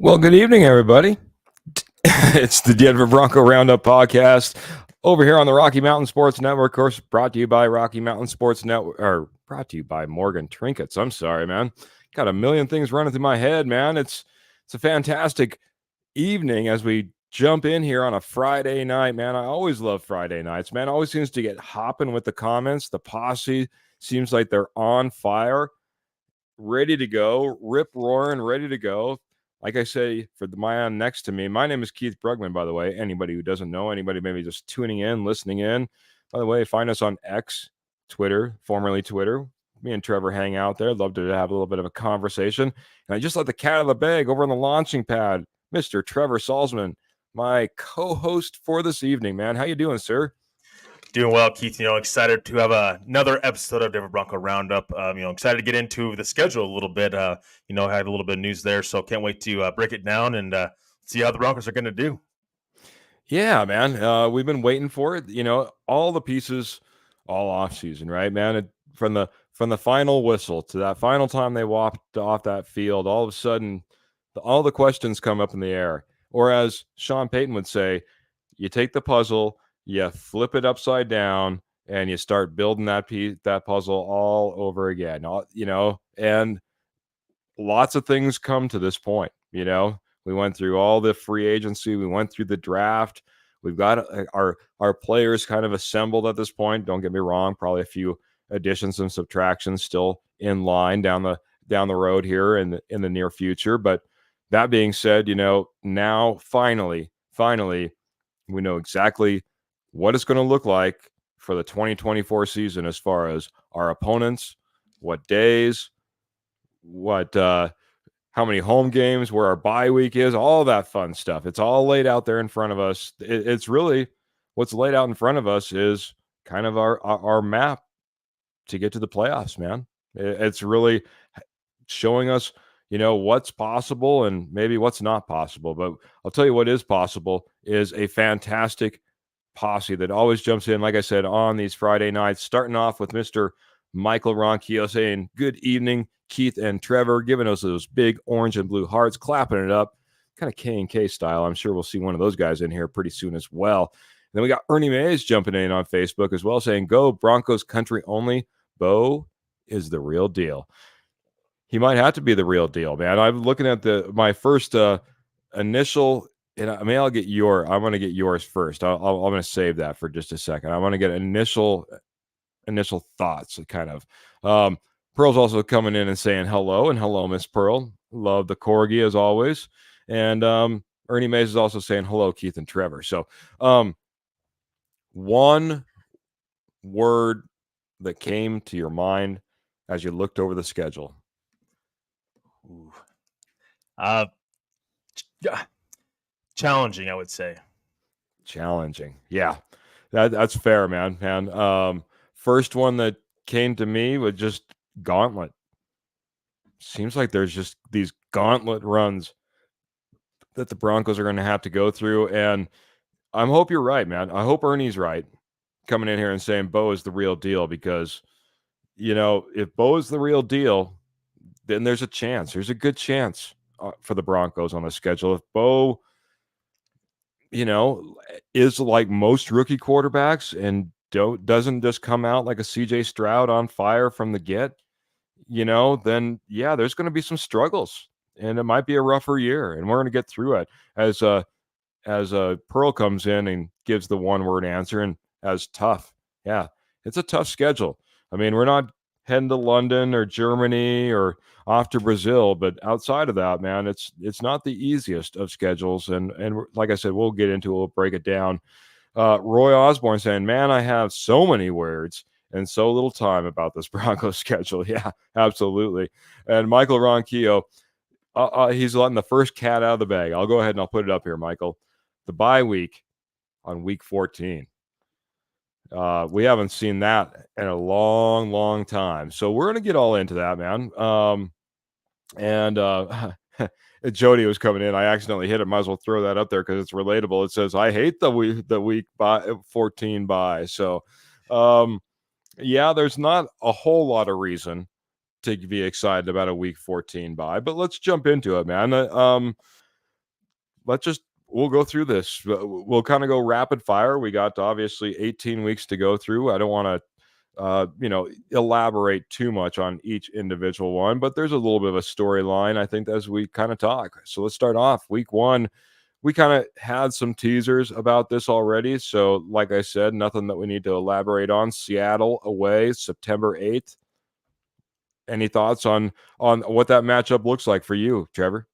Well, good evening, everybody. It's the Denver Bronco Roundup podcast over here on the Rocky Mountain Sports Network. Of course, brought to you by Rocky Mountain Sports Network, or brought to you by Morgan Trinkets. I'm sorry, man. Got a million things running through my head, man. It's a fantastic evening as we jump in here on a Friday night, man. I always love Friday nights, man. Always seems to get hopping with the comments. The posse seems like they're on fire, ready to go, rip roaring, ready to go. Like I say, for the man next to me, my name is Keith Brugman, by the way. Anybody who doesn't know, anybody maybe just tuning in, listening in. By the way, find us on X, Twitter, formerly Twitter. Me and Trevor hang out there. Love to have a little bit of a conversation. And I just let the cat out of the bag over on the launching pad, Mr. Trevor Salzman, my co-host for this evening, man. How you doing, sir? Doing well, Keith. Excited to have another episode of Denver Bronco Roundup. Excited to get into the schedule a little bit. Had a little bit of news there, so can't wait to break it down and see how the Broncos are going to do. Yeah, man. We've been waiting for it. All the pieces, all off season, right, man? From the final whistle to that final time they walked off that field, all of a sudden, all the questions come up in the air. Or as Sean Payton would say, you take the puzzle, you flip it upside down, and you start building that puzzle all over again. And lots of things come to this point. We went through all the free agency, we went through the draft. We've got our players kind of assembled at this point. Don't get me wrong, probably a few additions and subtractions still in line down the road here in the near future. But that being said, now finally, we know exactly what it's going to look like for the 2024 season as far as our opponents, what days, how many home games, where our bye week is, all that fun stuff. It's all laid out there in front of us. It's really what's laid out in front of us is kind of our map to get to the playoffs, man. It's really showing us, what's possible and maybe what's not possible. But I'll tell you what is possible is a fantastic posse that always jumps in, like I said, on these Friday nights, starting off with Mr. Michael Ronquillo saying, good evening, Keith and Trevor, giving us those big orange and blue hearts, clapping it up, kind of K&K style. I'm sure we'll see one of those guys in here pretty soon as well. And then we got Ernie Mays jumping in on Facebook as well, saying, go Broncos country only. Bo is the real deal. He might have to be the real deal, man. I'm looking at my first initial, and I'm going to get yours first. I'm going to save that for just a second. I want to get initial thoughts, kind of. Pearl's also coming in and saying hello, and hello, Miss Pearl. Love the corgi as always. And Ernie Mays is also saying hello, Keith and Trevor. So one word that came to your mind as you looked over the schedule. Challenging, I would say. Challenging. Yeah, that's fair, man. And first one that came to me was just gauntlet. Seems like there's just these gauntlet runs that the Broncos are going to have to go through. And I hope you're right, man. I hope Ernie's right, coming in here and saying Bo is the real deal, because, if Bo is the real deal, then there's a chance. There's a good chance for the Broncos on the schedule. If Bo, is like most rookie quarterbacks and doesn't just come out like a CJ Stroud on fire from the get, then yeah, there's going to be some struggles, and it might be a rougher year, and we're going to get through it. As as Pearl comes in and gives the one-word answer, and as tough. Yeah, it's a tough schedule. I mean, we're not heading to London or Germany or off to Brazil, but outside of that, man, it's not the easiest of schedules. And like I said, we'll get into it, we'll break it down. Roy Osborne saying, "Man, I have so many words and so little time about this Broncos schedule." Yeah, absolutely. And Michael Ronquillo, he's letting the first cat out of the bag. I'll go ahead and I'll put it up here, Michael. The bye week on week 14. We haven't seen that in a long, long time. So we're gonna get all into that, man. And Jody was coming in. I accidentally hit it. Might as well throw that up there because it's relatable. It says, "I hate the week by 14 by." So, yeah, there's not a whole lot of reason to be excited about a week 14 by, but let's jump into it, man. Let's just we'll go through this. We'll kind of go rapid fire. We got obviously 18 weeks to go through. I don't want to elaborate too much on each individual one, but there's a little bit of a storyline, I think, as we kind of talk. So let's start off week one. We kind of had some teasers about this already. So, like I said, nothing that we need to elaborate on. Seattle away, September 8th. Any thoughts on what that matchup looks like for you, Trevor?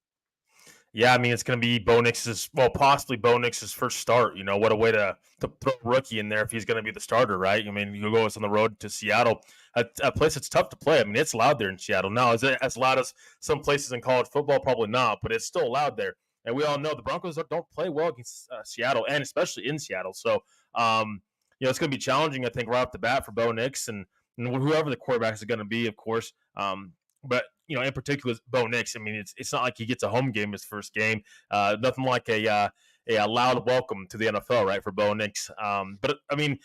Yeah, I mean, it's going to be Bo Nix's, well, possibly Bo Nix's first start. You know, what a way to throw a rookie in there if he's going to be the starter, right? I mean, you go on the road to Seattle, a place that's tough to play. I mean, it's loud there in Seattle. Now, is it as loud as some places in college football? Probably not, but it's still loud there. And we all know the Broncos don't play well against Seattle, and especially in Seattle. So, it's going to be challenging, I think, right off the bat for Bo Nix and whoever the quarterback is going to be, of course. But in particular, Bo Nix. I mean, it's not like he gets a home game his first game. Nothing like a loud welcome to the NFL, right, for Bo Nix. But I mean,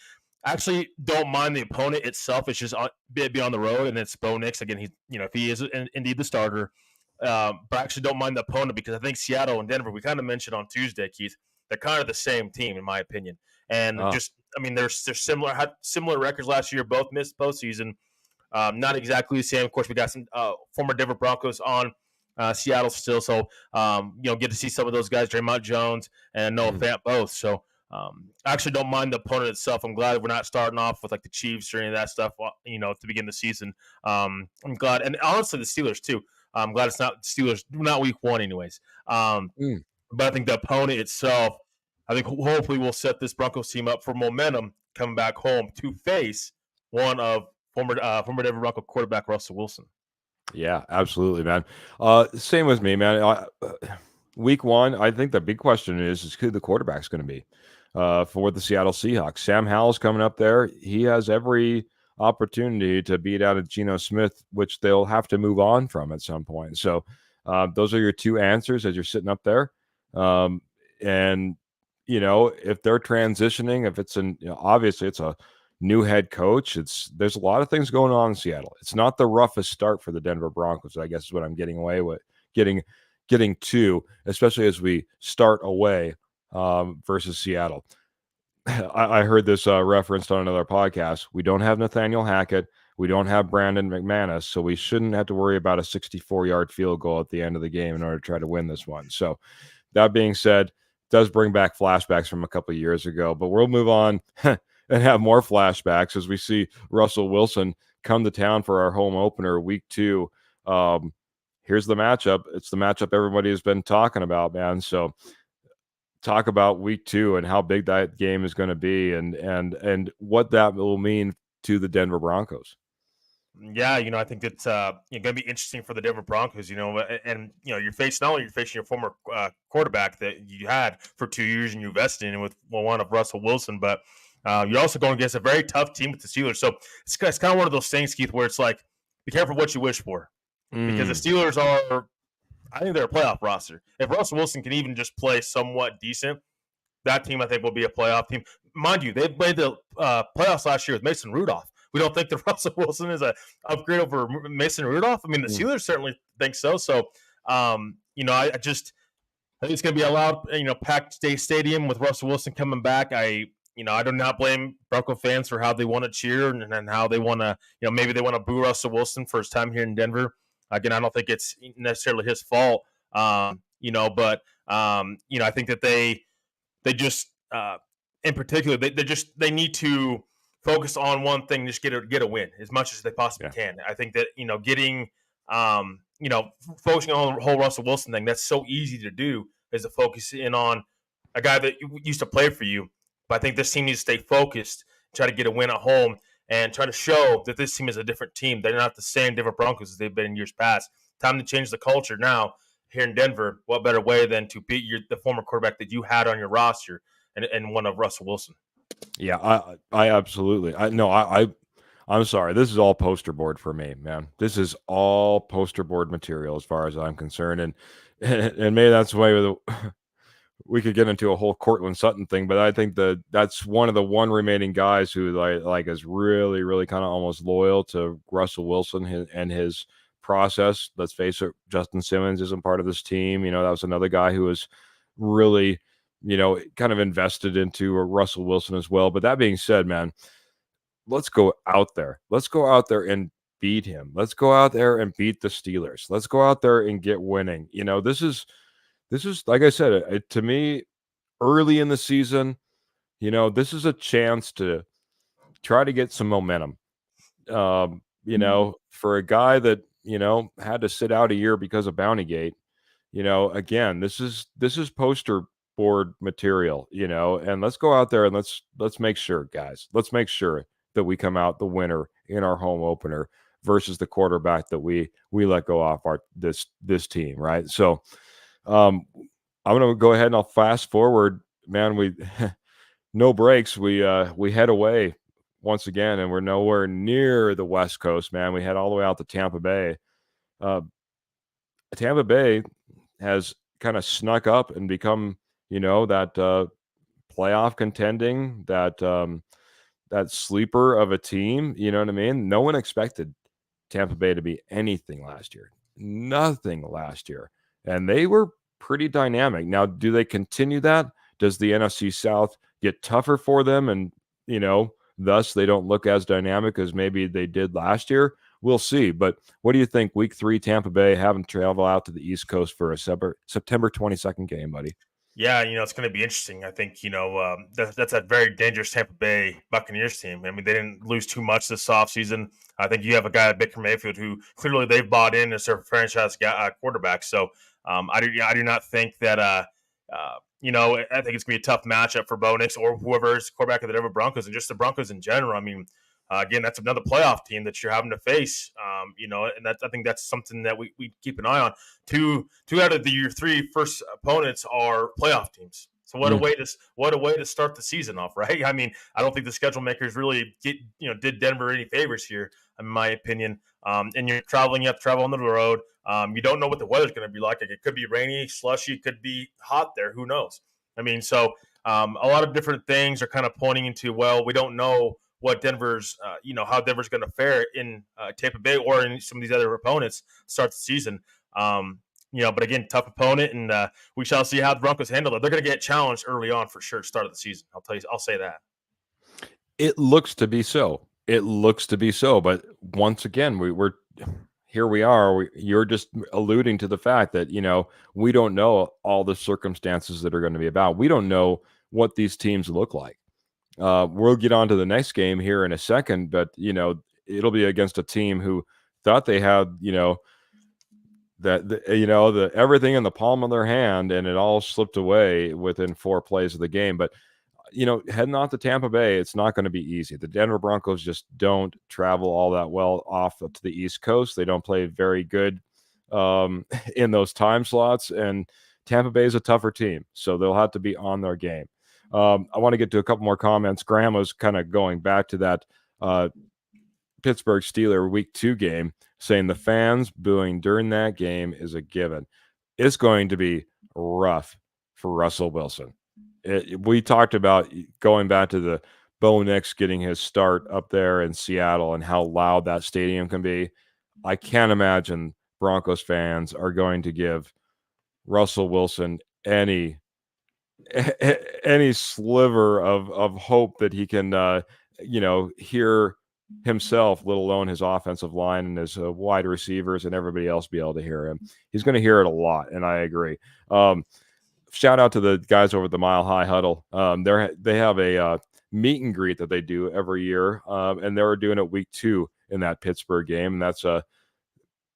actually, don't mind the opponent itself. It's just be on the road, and it's Bo Nix again. If he is indeed the starter, but I actually don't mind the opponent because I think Seattle and Denver. We kind of mentioned on Tuesday, Keith. They're kind of the same team in my opinion, and Ah, just I mean, they're similar had similar records last year. Both missed postseason. Not exactly the same. Of course, we got some former Denver Broncos on Seattle still, so get to see some of those guys, Draymond Jones and Noah mm, Fant both. So I actually don't mind the opponent itself. I'm glad we're not starting off with like the Chiefs or any of that stuff. To begin the season. I'm glad, and honestly, the Steelers too. I'm glad it's not Steelers, not week one, anyways. mm. But I think the opponent itself, I think hopefully we'll set this Broncos team up for momentum coming back home to face one of former Denver Bronco quarterback Russell Wilson. Yeah, absolutely, man. Same with me, man. Week one, I think the big question is who the quarterback's going to be for the Seattle Seahawks. Sam Howell's coming up there. He has every opportunity to beat out of Geno Smith, which they'll have to move on from at some point. So those are your two answers as you're sitting up there. And if they're transitioning, if it's obviously it's a new head coach. There's a lot of things going on in Seattle. It's not the roughest start for the Denver Broncos, I guess is what I'm getting to, especially as we start away versus Seattle. I heard this referenced on another podcast. We don't have Nathaniel Hackett. We don't have Brandon McManus, so we shouldn't have to worry about a 64-yard field goal at the end of the game in order to try to win this one. So that being said, does bring back flashbacks from a couple of years ago, but we'll move on and have more flashbacks as we see Russell Wilson come to town for our home opener, week 2. Here's the matchup. It's the matchup everybody has been talking about, man. So talk about week 2 and how big that game is going to be and what that will mean to the Denver Broncos. Yeah, I think that's going to be interesting for the Denver Broncos. And you're facing not only you're facing your former quarterback that you had for 2 years and you invested in with one of Russell Wilson, but you're also going against a very tough team with the Steelers. So it's kind of one of those things, Keith, where it's like, be careful what you wish for, because the Mm, Steelers are, I think they're a playoff roster. If Russell Wilson can even just play somewhat decent, that team I think will be a playoff team. Mind you, they played the playoffs last year with Mason Rudolph. We don't think that Russell Wilson is a upgrade over Mason Rudolph. I mean, the mm. Steelers certainly think so. So, I think it's going to be a loud, packed stadium with Russell Wilson coming back. I do not blame Bronco fans for how they want to cheer and how they want to, maybe they want to boo Russell Wilson for his time here in Denver. Again, I don't think it's necessarily his fault, but I think that they they just, in particular, they need to focus on one thing, just get a win as much as they possibly Yeah. can. I think that getting, focusing on the whole Russell Wilson thing, that's so easy to do, is to focus in on a guy that used to play for you. But I think this team needs to stay focused, try to get a win at home, and try to show that this team is a different team. They're not the same Denver Broncos as they've been in years past. Time to change the culture now here in Denver. What better way than to beat the former quarterback that you had on your roster, and one of Russell Wilson? Yeah, I absolutely. I'm sorry. This is all poster board for me, man. This is all poster board material as far as I'm concerned, and and maybe that's the way we could get into a whole Cortland Sutton thing, but I think that's one of the remaining guys who like is really, really kind of almost loyal to Russell Wilson and his process. Let's face it, Justin Simmons isn't part of this team. You know, that was another guy who was really, kind of invested into Russell Wilson as well. But that being said, man, let's go out there. Let's go out there and beat him. Let's go out there and beat the Steelers. Let's go out there and get winning. This is like I said, to me, early in the season, this is a chance to try to get some momentum. For a guy that, had to sit out a year because of Bountygate, again, this is poster board material, and let's go out there and let's make sure, guys, let's make sure that we come out the winner in our home opener versus the quarterback that we let go off this team, right? So I'm gonna go ahead and I'll fast forward, man. We no breaks. We head away once again, and we're nowhere near the West Coast, man. We head all the way out to Tampa Bay. Uh, Tampa Bay has kind of snuck up and become, that playoff contending, that sleeper of a team. You know what I mean? No one expected Tampa Bay to be anything last year. Nothing last year. And they were pretty dynamic. Now, do they continue that? Does the NFC South get tougher for them and, thus they don't look as dynamic as maybe they did last year? We'll see. But what do you think, week 3, Tampa Bay having to travel out to the East Coast for a September 22nd game, buddy? Yeah, it's going to be interesting. I think that's a very dangerous Tampa Bay Buccaneers team. I mean, they didn't lose too much this offseason. I think you have a guy like Baker Mayfield who clearly they've bought in as their franchise quarterback. So I do not think that I think it's going to be a tough matchup for Bo Nix or whoever's quarterback of the Denver Broncos, and just the Broncos in general. I mean, again, that's another playoff team that you're having to face. And I think that's something that we keep an eye on. Two out of your 3 first opponents are playoff teams. So what a way to start the season off, right? I mean, I don't think the schedule makers really did Denver any favors here, in my opinion. And you're traveling, you have to travel on the road. You don't know what the weather's going to be like. It could be rainy, slushy, it could be hot there. Who knows? I mean, so a lot of different things are kind of pointing into, well, we don't know what Denver's, how Denver's going to fare in Tampa Bay or in some of these other opponents start the season. But again, tough opponent, and we shall see how the Broncos handle it. They're going to get challenged early on for sure, start of the season. I'll say that. It looks to be so. It looks to be so. But once again, we're here. We are. You're just alluding to the fact that we don't know all the circumstances that are going to be about. We don't know what these teams look like. We'll get on to the next game here in a second, but it'll be against a team who thought they had the everything in the palm of their hand, and it all slipped away within 4 plays of the game. But heading off to Tampa Bay, it's not going to be easy. The Denver Broncos just don't travel all that well off to the East Coast. They don't play very good in those time slots, and Tampa Bay is a tougher team, so they'll have to be on their game. I want to get to a couple more comments. Graham was kind of going back to that Pittsburgh Steelers Week 2 game, saying the fans booing during that game is a given. It's going to be rough for Russell Wilson. We talked about going back to the Bo Nix getting his start up there in Seattle and how loud that stadium can be. I can't imagine Broncos fans are going to give Russell Wilson any sliver of hope that he can hear himself, let alone his offensive line and his wide receivers and everybody else be able to hear him. He's going to hear it a lot, and I agree. shout out to the guys over at the Mile High Huddle. They have a meet and greet that they do every year, and they're doing it week 2 in that Pittsburgh game, and that's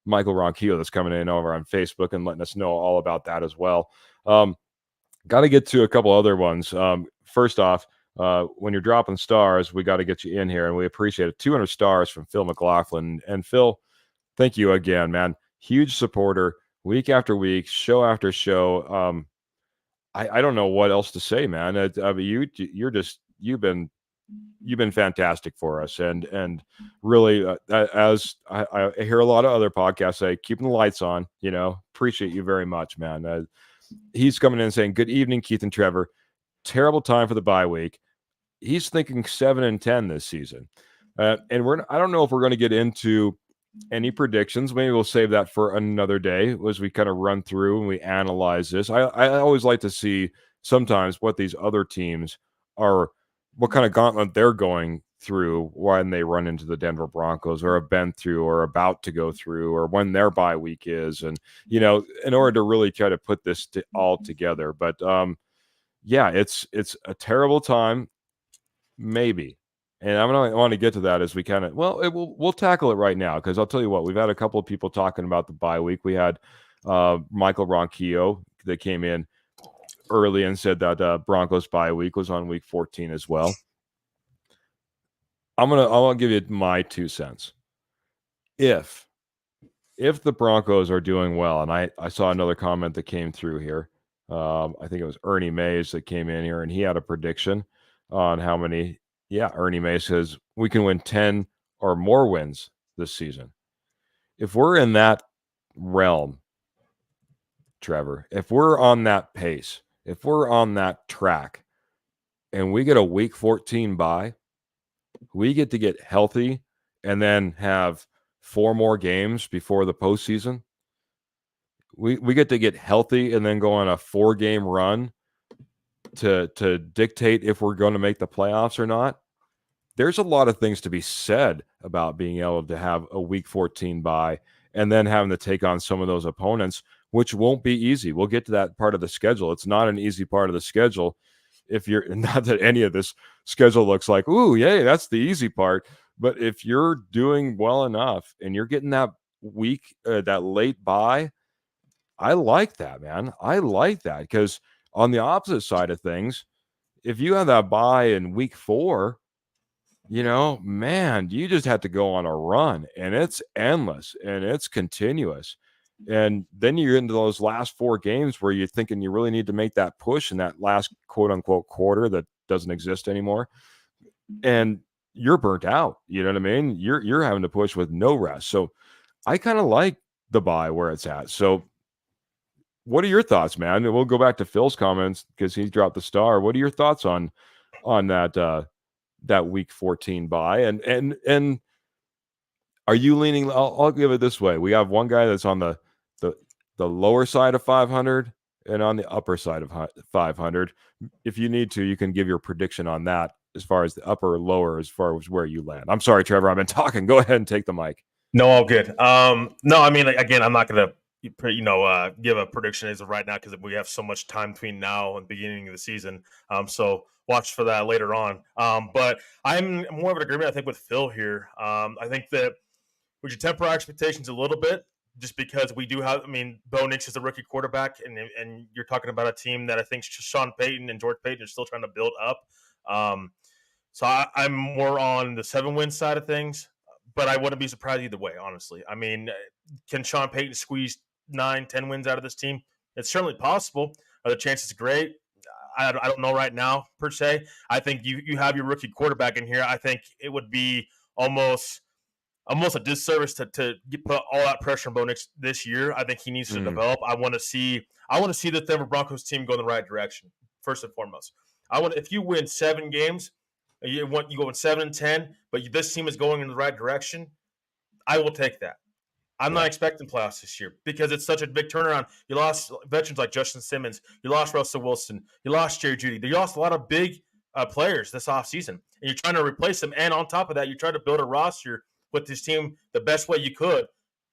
Michael Ronquillo that's coming in over on Facebook and letting us know all about that as well. Got to get to a couple other ones. First off, when you're dropping stars, we got to get you in here, and we appreciate it. 200 stars from Phil McLaughlin. And Phil, thank you again, man. Huge supporter, week after week, show after show. I don't know what else to say, man. I mean, you've been fantastic for us, and really, as I hear a lot of other podcasts say, keeping the lights on. Appreciate you very much, man. He's coming in saying, "Good evening, Keith and Trevor. Terrible time for the bye week." He's thinking 7-10 this season, and I don't know if we're going to get into any predictions. Maybe we'll save that for another day as we kind of run through and we analyze this. I always like to see sometimes what these other teams are, what kind of gauntlet they're going through when they run into the Denver Broncos, or have been through, or about to go through, or when their bye week is, and in order to really try to put this all together. But yeah, it's a terrible time, maybe. And I want to get to that as we kind of, we'll tackle it right now, because I'll tell you what, we've had a couple of people talking about the bye week. We had Michael Ronquillo that came in early and said that Broncos bye week was on week 14 as well. I'll give you my 2 cents. If the Broncos are doing well, and I saw another comment that came through here. I think it was Ernie Mays that came in here, and he had a prediction on how many. Yeah, Ernie May says we can win 10 or more wins this season. If we're in that realm, Trevor, if we're on that pace, if we're on that track, and we get a week 14 bye, we get to get healthy and then have 4 more games before the postseason. We get to get healthy and then go on a 4-game run to dictate if we're going to make the playoffs or not. There's a lot of things to be said about being able to have a week 14 bye and then having to take on some of those opponents, which won't be easy. We'll get to that part of the schedule. It's not an easy part of the schedule. If you're not that any of this schedule looks like, ooh, yay, that's the easy part. But if you're doing well enough and you're getting that week, that late bye, I like that, man. I like that, because on the opposite side of things, if you have that bye in week 4, man, you just have to go on a run, and it's endless and it's continuous. And then you're into those last 4 games where you're thinking you really need to make that push in that last quote unquote quarter that doesn't exist anymore. And you're burnt out. You know what I mean? You're having to push with no rest. So I kind of like the bye where it's at. So what are your thoughts, man? And we'll go back to Phil's comments because he dropped the star. What are your thoughts on that week 14 bye? And are you leaning? I'll give it this way. We have one guy that's on the lower side of 500 and on the upper side of 500. If you need to, you can give your prediction on that as far as the upper or lower, as far as where you land. I'm sorry, Trevor, I've been talking. Go ahead and take the mic. No, all good. No, I mean, again, I'm not going to give a prediction as of right now, because we have so much time between now and the beginning of the season. So watch for that later on. But I'm more of an agreement, I think, with Phil here. I think that we should temper our expectations a little bit, just because we do have, Bo Nix is a rookie quarterback, and you're talking about a team that I think Sean Payton and George Payton are still trying to build up. So I'm more on the 7-win side of things, but I wouldn't be surprised either way, honestly. Can Sean Payton squeeze 9-10 wins out of this team? It's certainly possible. Are the chances great? I don't know right now, per se. I think you have your rookie quarterback in here. I think it would be almost a disservice to put all that pressure on Bo Nix this year. I think he needs to develop. I want to see the Denver Broncos team go in the right direction, first and foremost. If you win 7 games, you go in 7-10, but this team is going in the right direction, I will take that. I'm not expecting playoffs this year, because it's such a big turnaround. You lost veterans like Justin Simmons. You lost Russell Wilson. You lost Jerry Jeudy. You lost a lot of big players this offseason, and you're trying to replace them. And on top of that, you try to build a roster with this team the best way you could,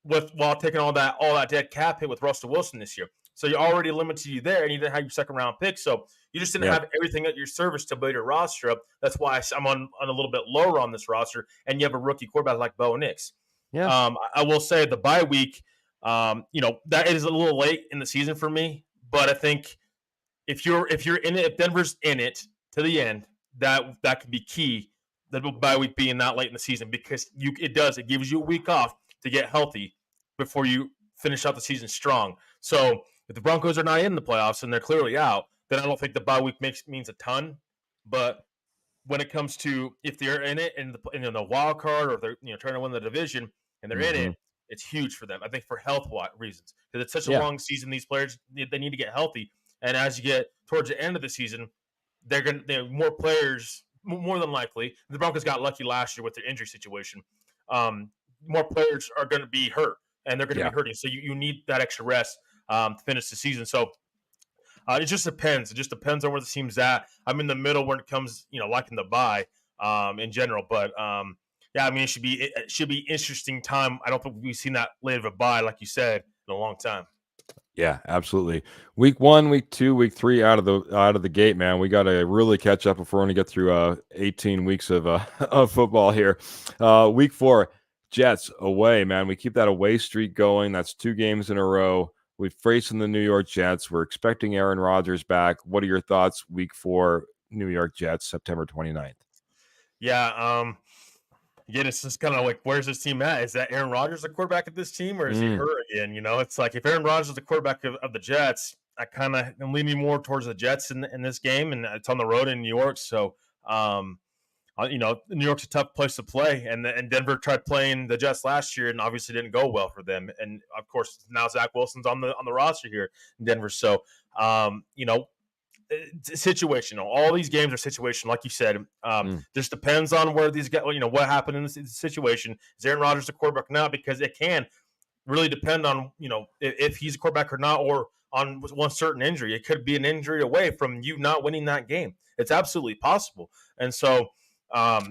while taking all that dead cap hit with Russell Wilson this year. So you already limited you there, and you didn't have your second round pick. So you just didn't Yep. have everything at your service to build your roster up. That's why I'm on a little bit lower on this roster, and you have a rookie quarterback like Bo Nix. Yeah. I will say the bye week, that is a little late in the season for me, but I think if you're in it, if Denver's in it to the end, that could be key. The bye week being that late in the season because it gives you a week off to get healthy before you finish out the season strong. So if the Broncos are not in the playoffs and they're clearly out, then I don't think the bye week means a ton. But when it comes to if they're in it in the wild card or if they're trying to win the division and they're in Mm-hmm. it, it's huge for them. I think for health reasons because it's such a Yeah. long season. These players they need to get healthy, and as you get towards the end of the season, they have more players. More than likely, the Broncos got lucky last year with their injury situation. More players are going to be hurt, and they're going to Yeah. be hurting. So you need that extra rest to finish the season. So it just depends. It just depends on where the team's at. I'm in the middle when it comes, liking the buy in general. But yeah, I mean, it should be interesting time. I don't think we've seen that late of a buy, like you said, in a long time. Yeah, absolutely. Week 1, week 2, week 3 out of the gate, man. We got to really catch up before we get through 18 weeks of of football here. Week 4, Jets away, man. We keep that away streak going. That's 2 games in a row. We're facing the New York Jets. We're expecting Aaron Rodgers back. What are your thoughts? Week 4, New York Jets, September 29th. Yeah. Again, it's just kind of like, where's this team at? Is that Aaron Rodgers the quarterback of this team, or is he hurt again? It's like if Aaron Rodgers is the quarterback of the Jets, I kind of am leaning more towards the Jets in this game, and it's on the road in New York. So, New York's a tough place to play, and Denver tried playing the Jets last year, and obviously didn't go well for them. And of course, now Zach Wilson's on the roster here in Denver. So, situational. All these games are situational, like you said. Just depends on where these guys, what happened in this situation. Is Aaron Rodgers the quarterback now? Because it can really depend on if he's a quarterback or not, or on one certain injury. It could be an injury away from you not winning that game. It's absolutely possible. And so, I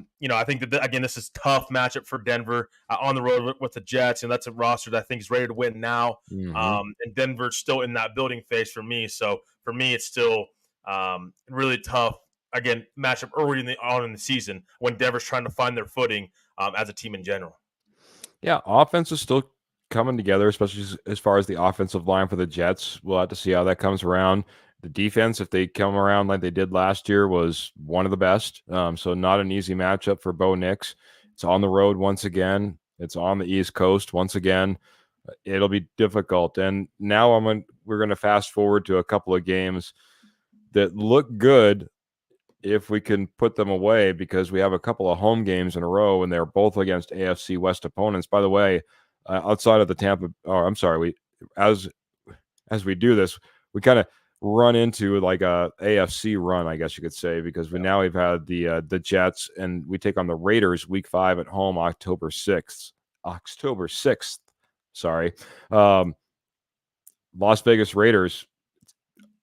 think that again, this is a tough matchup for Denver on the road with the Jets, and that's a roster that I think is ready to win now. And Denver's still in that building phase for me. So for me, it's still really tough. Again, matchup early in the season when Denver's trying to find their footing as a team in general. Yeah, offense is still coming together, especially as far as the offensive line for the Jets. We'll have to see how that comes around. The defense, if they come around like they did last year, was one of the best. So not an easy matchup for Bo Nix. It's on the road once again. It's on the East Coast once again. It'll be difficult. And now we're going to fast forward to a couple of games that look good if we can put them away, because we have a couple of home games in a row and they're both against AFC West opponents. By the way, outside of the as we do this, we kind of run into like a AFC run, I guess you could say, because we've had the Jets, and we take on the Raiders week 5 at home, October 6th. Sorry. Las Vegas Raiders,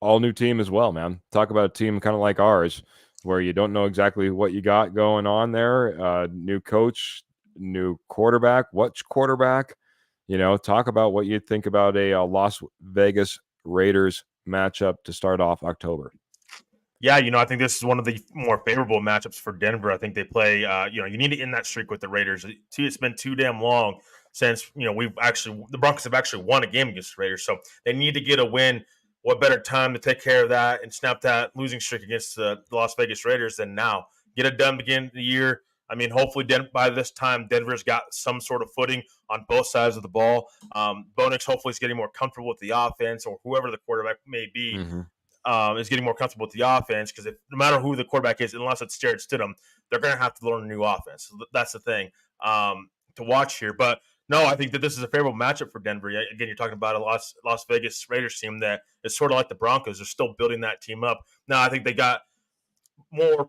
all new team as well, man. Talk about a team kind of like ours, where you don't know exactly what you got going on there. New coach, new quarterback. Which quarterback? Talk about what you think about a Las Vegas Raiders matchup to start off October. Yeah, I think this is one of the more favorable matchups for Denver. I think they play, you need to end that streak with the Raiders. It's been too damn long since, the Broncos have actually won a game against the Raiders. So they need to get a win. What better time to take care of that and snap that losing streak against the Las Vegas Raiders than now? Get it done beginning of the year. I mean, hopefully by this time, Denver's got some sort of footing on both sides of the ball. Bo Nix hopefully is getting more comfortable with the offense, or whoever the quarterback may be. Is getting more comfortable with the offense, because no matter who the quarterback is, unless it's Jared Stidham, they're going to have to learn a new offense. So that's the thing to watch here. But no, I think that this is a favorable matchup for Denver. Again, you're talking about a Las Vegas Raiders team that is sort of like the Broncos. They're still building that team up. Now, I think they got more,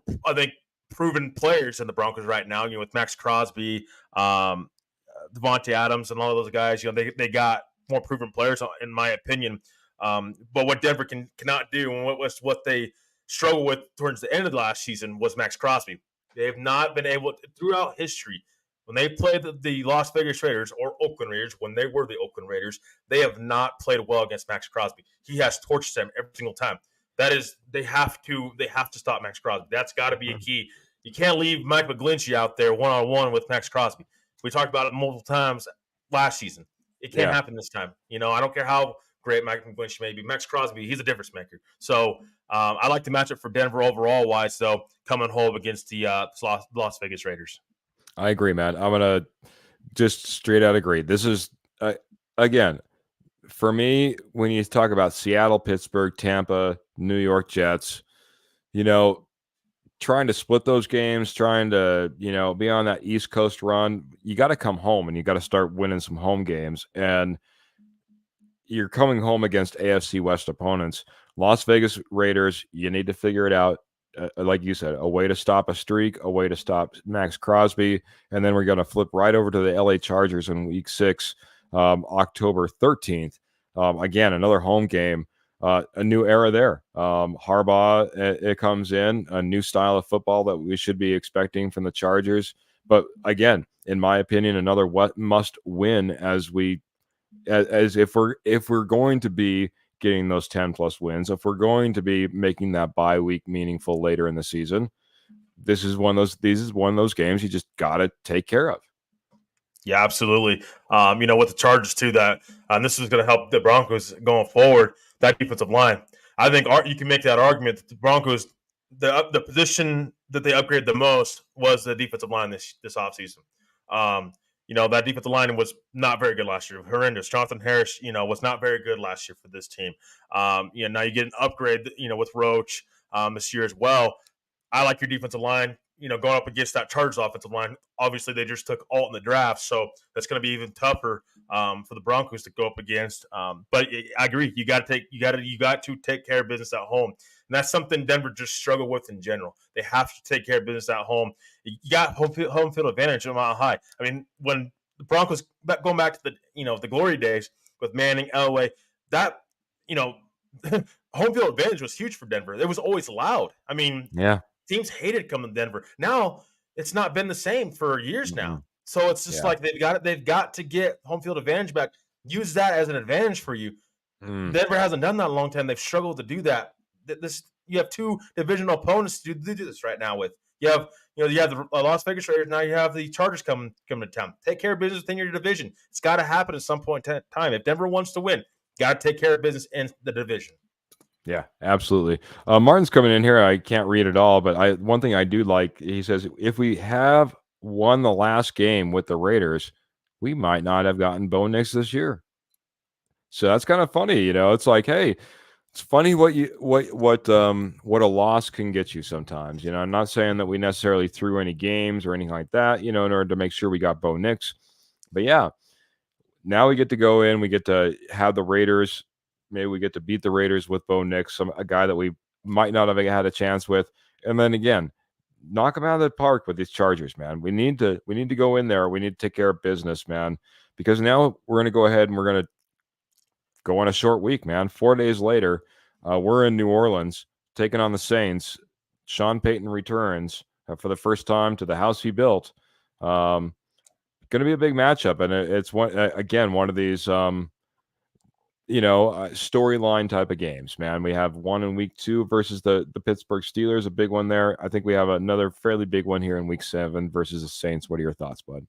proven players in the Broncos right now, with Max Crosby, Devontae Adams, and all of those guys. They got more proven players, in my opinion. But what Denver cannot do, and what they struggled with towards the end of the last season, was Max Crosby. They have not been able, throughout history, when they play the Las Vegas Raiders or Oakland Raiders, when they were the Oakland Raiders, they have not played well against Max Crosby. He has torched them every single time. That is, they have to stop Max Crosby. That's got to be a key. You can't leave Mike McGlinchey out there one-on-one with Max Crosby. We talked about it multiple times last season. It can't happen this time. I don't care how great Mike McGlinchey may be. Max Crosby, he's a difference maker. So I like the matchup for Denver overall-wise, though, coming home against the Las Vegas Raiders. I agree, man. I'm going to just straight out agree. This is, again, for me, when you talk about Seattle, Pittsburgh, Tampa, New York Jets, trying to split those games, trying to, be on that East Coast run, you got to come home and you got to start winning some home games. And you're coming home against AFC West opponents. Las Vegas Raiders, you need to figure it out. Like you said, a way to stop a streak, a way to stop Max Crosby. And then we're going to flip right over to the LA Chargers in week 6, October 13th. Again, another home game, a new era there. Harbaugh, it comes in, a new style of football that we should be expecting from the Chargers. But again, in my opinion, another must win as if we're going to be getting those 10 plus wins, if we're going to be making that bye week meaningful later in the season, this is one of those games you just got to take care of. Yeah, absolutely. With the Chargers too, that this is going to help the Broncos going forward. That defensive line, I think you can make that argument that the Broncos, the position that they upgraded the most was the defensive line this offseason. That defensive line was not very good last year. Horrendous. Jonathan Harris, was not very good last year for this team. Now you get an upgrade, with Roach this year as well. I like your defensive line, going up against that Chargers offensive line. Obviously, they just took Alt in the draft, so that's going to be even tougher for the Broncos to go up against. But I agree, you got to take care of business at home, and that's something Denver just struggled with in general. They have to take care of business at home. You got home field advantage on Mile High. I mean, when the Broncos going back to the glory days with Manning, Elway, that home field advantage was huge for Denver. It was always loud. I mean, yeah. Teams hated coming to Denver. Now it's not been the same for years now. So it's just like they've got to get home field advantage back. Use that as an advantage for you. Denver hasn't done that in a long time. They've struggled to do that. You have 2 divisional opponents to do this right now with. You have the Las Vegas Raiders. Now you have the Chargers coming to town. Take care of business within your division. It's got to happen at some point in time. If Denver wants to win, got to take care of business in the division. Yeah, absolutely. Martin's coming in here. I can't read it all, but one thing I do like, he says, if we have won the last game with the Raiders, we might not have gotten Bo Nix this year. So that's kind of funny, It's like, hey, it's funny what a loss can get you sometimes. I'm not saying that we necessarily threw any games or anything like that, in order to make sure we got Bo Nix. But yeah, now we get to go in, we get to have the Raiders. Maybe we get to beat the Raiders with Bo Nix, a guy that we might not have had a chance with. And then again, knock them out of the park with these Chargers, man. We need to go in there. We need to take care of business, man, because now we're going to go ahead and we're going to go on a short week, man. 4 days later, we're in New Orleans taking on the Saints. Sean Payton returns for the first time to the house he built. Going to be a big matchup, and it's one of these storyline type of games, man. We have one in week 2 versus the Pittsburgh Steelers, a big one there. I think we have another fairly big one here in week 7 versus the Saints. What are your thoughts, bud?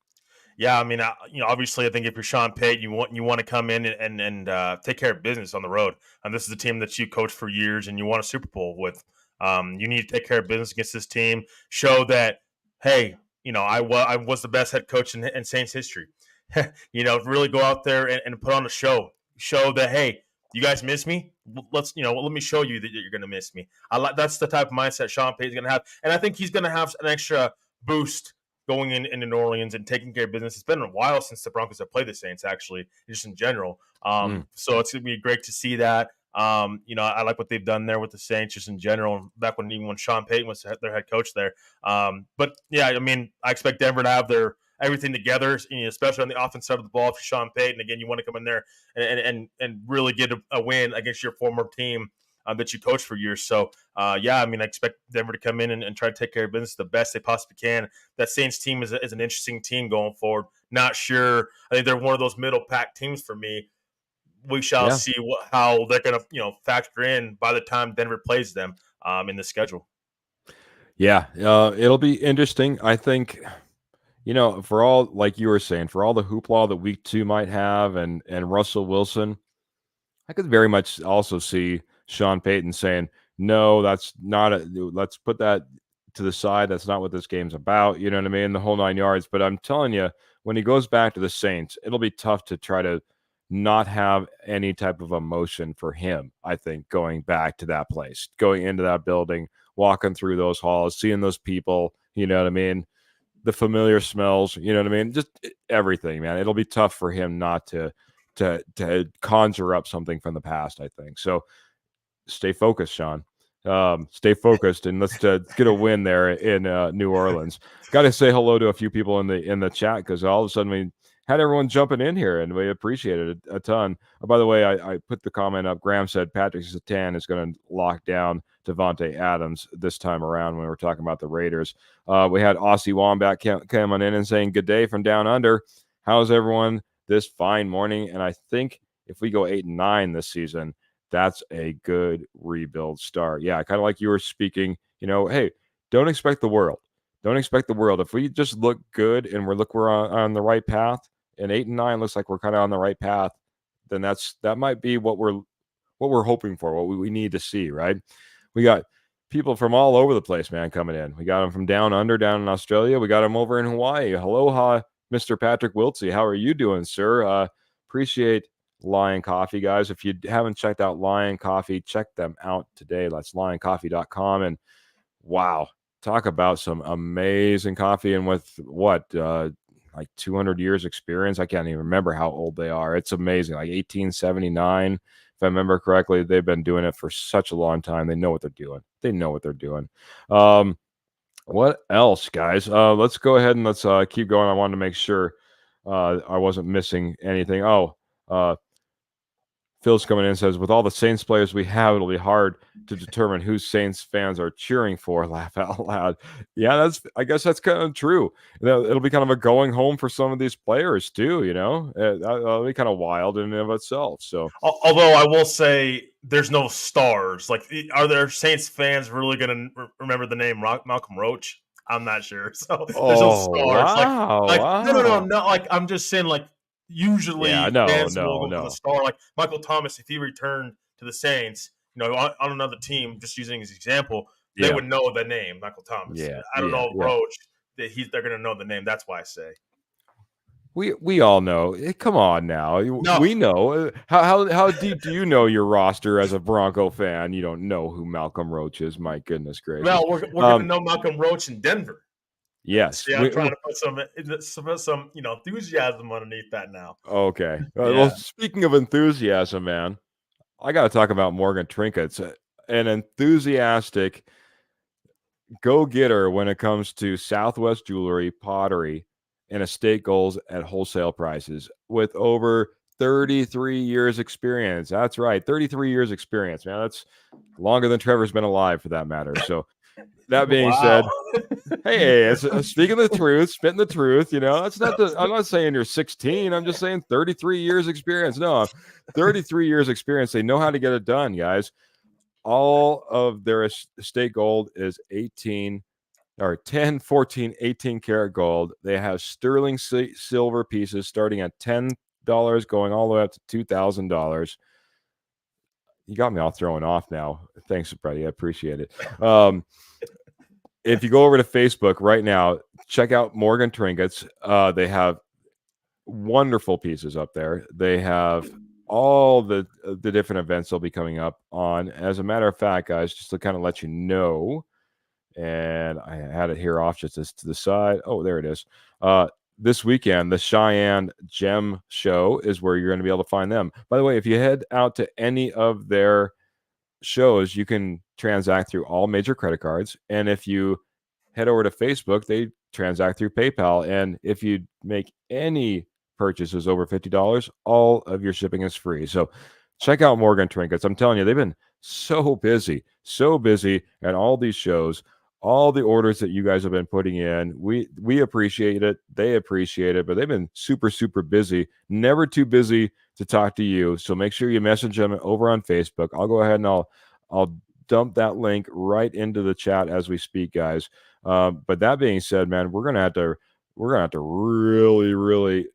Yeah, I mean, obviously, I think if you're Sean Payton, you want to come in and take care of business on the road. And this is a team that you coached for years, and you won a Super Bowl with. You need to take care of business against this team. Show that, hey, I was the best head coach in Saints history. Really go out there and put on a show. Show that, hey, you guys miss me. Let me show you that you're going to miss me. That's the type of mindset Sean Payton's going to have, and I think he's going to have an extra boost going into New Orleans and taking care of business. It's been a while since the Broncos have played the Saints, actually, just in general. So it's going to be great to see that. I like what they've done there with the Saints just in general, back when Sean Payton was their head coach there. But yeah, I mean, I expect Denver to have their everything together, especially on the offense side of the ball for Sean Payton. Again, you want to come in there and really get a win against your former team that you coached for years. So, yeah, I mean, I expect Denver to come in and try to take care of business the best they possibly can. That Saints team is an interesting team going forward. Not sure. I think they're one of those middle pack teams for me. We shall Yeah. see how they're going to factor in by the time Denver plays them in the schedule. Yeah. It'll be interesting. I think, for all, like you were saying, for all the hoopla that week 2 might have and Russell Wilson, I could very much also see Sean Payton saying, "No, that's not let's put that to the side. That's not what this game's about." You know what I mean? The whole 9 yards. But I'm telling you, when he goes back to the Saints, it'll be tough to try to not have any type of emotion for him, I think, going back to that place, going into that building, walking through those halls, seeing those people, you know what I mean? The familiar smells, you know what I mean? Just everything, man. It'll be tough for him not to conjure up something from the past, I think. So stay focused, Sean. Stay focused, and let's get a win there in New Orleans. Got to say hello to a few people in the chat because all of a sudden we had everyone jumping in here, and we appreciated it a ton. Oh, by the way, I put the comment up. Graham said Patrick Surtain is going to lock down Devontae Adams this time around when we were talking about the Raiders. We had Aussie Wombat coming in and saying, "Good day from down under. How's everyone this fine morning?" And I think if we go 8-9 this season, that's a good rebuild start. Yeah, kind of like you were speaking, hey, don't expect the world. Don't expect the world. If we just look good and we're on the right path, and 8-9 looks like we're kind of on the right path, then that might be what we're hoping for, what we need to see, right? We got people from all over the place, man, coming in. We got them from down under, down in Australia. We got them over in Hawaii. Aloha, Mr. Patrick Wiltsey. How are you doing, sir? Appreciate Lion Coffee, guys. If you haven't checked out Lion Coffee, check them out today. That's lioncoffee.com. And wow, talk about some amazing coffee. And with like 200 years experience, I can't even remember how old they are. It's amazing, like 1879. If I remember correctly, they've been doing it for such a long time. They know what they're doing. What else, guys? Let's go ahead and let's keep going. I wanted to make sure I wasn't missing anything. Phil's coming in and says, with all the Saints players we have, it'll be hard to determine who Saints fans are cheering for. Laugh out loud. Yeah, I guess that's kind of true. It'll be kind of a going home for some of these players too, that'll be kind of wild in and of itself. So, although I will say there's no stars. Like, are there Saints fans really going to remember the name Malcolm Roach? I'm not sure. So there's no stars. Wow. No. Like, I'm just saying, like, Yeah, usually no, fans will go for the no. star. Like Michael Thomas, if he returned to the Saints, on another team, just using his example, they would know the name Michael Thomas. Yeah, I don't know yeah. Roach. They're going to know the name. That's why I say. We all know. Come on now. No. We know. How deep do you know your roster as a Bronco fan? You don't know who Malcolm Roach is. My goodness gracious. Well, we're going to know Malcolm Roach in Denver. Yes. Yeah, I'm trying to put some enthusiasm underneath that now. Okay. Yeah. Well, speaking of enthusiasm, man, I got to talk about Morgan Trinkets, an enthusiastic go-getter when it comes to Southwest jewelry, pottery, and estate goals at wholesale prices with over 33 years experience. That's right. 33 years experience, man. That's longer than Trevor's been alive for that matter. So that being said, hey, it's speaking the truth, spitting the truth, that's not I'm not saying you're 16. I'm just saying 33 years experience. No, 33 years experience. They know how to get it done, guys. All of their estate gold is 18 or 10, 14, 18 karat gold. They have sterling silver pieces starting at $10 going all the way up to $2,000. You got me all thrown off now. Thanks, buddy. I appreciate it. If you go over to Facebook right now, check out Morgan Trinkets. They have wonderful pieces up there. They have all the different events they'll be coming up on. As a matter of fact, guys, just to kind of let you know, and I had it here off just to the side. Oh, there it is. This weekend, the Cheyenne Gem Show is where you're going to be able to find them. By the way, if you head out to any of their shows, you can transact through all major credit cards. And if you head over to Facebook, they transact through PayPal. And if you make any purchases over $50, all of your shipping is free. So check out Morgan Trinkets. I'm telling you, they've been so busy, and all these shows, all the orders that you guys have been putting in. We appreciate it. They appreciate it, but they've been super busy. Never too busy to talk to you. So make sure you message them over on Facebook. I'll go ahead and I'll dump that link right into the chat as we speak, guys. But that being said, man, we're gonna have to really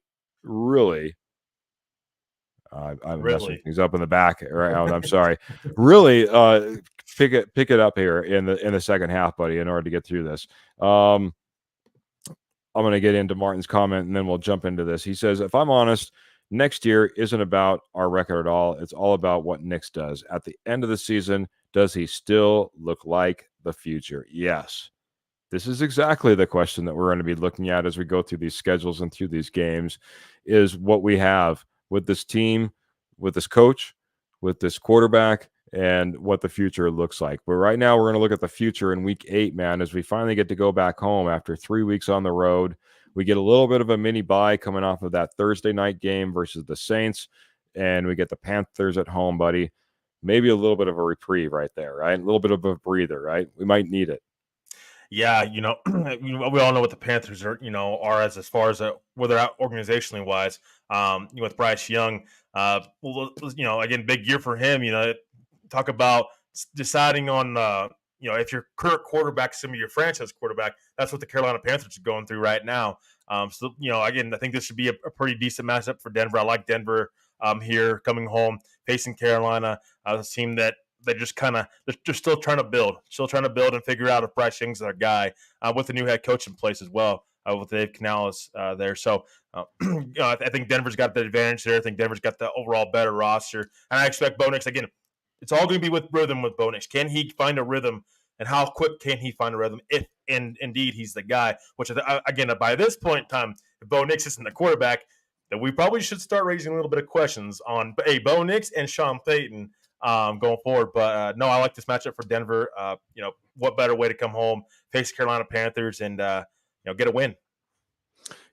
I'm messing Really, things up in the back right now. I'm sorry. Really, pick it up here in the second half, buddy, in order to get through this. Um, I'm going to get into Martin's comment and then we'll jump into this. He says, if I'm honest, next year isn't about our record at all. It's all about what Nix does. At the end of the season, does he still look like the future? Yes. This is exactly the question that we're going to be looking at as we go through these schedules and through these games is what we have with this team, with this coach, with this quarterback, and what the future looks like. But right now, we're going to look at the future in week 8, man, as we finally get to go back home after 3 weeks on the road. We get a little bit of a mini bye coming off of that Thursday night game versus the Saints, and we get the Panthers at home, buddy. Maybe a little bit of a reprieve right there, right? A little bit of a breather, right? We might need it. yeah, we all know what the Panthers are as far as where they're at organizationally wise. With Bryce Young, again, big year for him. Talk about deciding on if your current quarterback is some of your franchise quarterback. That's what the Carolina Panthers are going through right now. So again, I think this should be a pretty decent matchup for Denver. I like Denver here coming home facing Carolina, a team that they just kind of they're still trying to build and figure out if Bryce Young's their guy with the new head coach in place as well with Dave Canales there. So I think Denver's got the advantage there. I think Denver's got the overall better roster, and I expect Bo Nix again. It's all going to be with rhythm with Bo Nix. Can he find a rhythm, and how quick can he find a rhythm if indeed he's the guy? Which again, by this point in time, if Bo Nix isn't the quarterback, then we probably should start raising a little bit of questions on Bo Nix and Sean Payton going forward. But no, I like this matchup for Denver. What better way to come home, face Carolina Panthers, and get a win.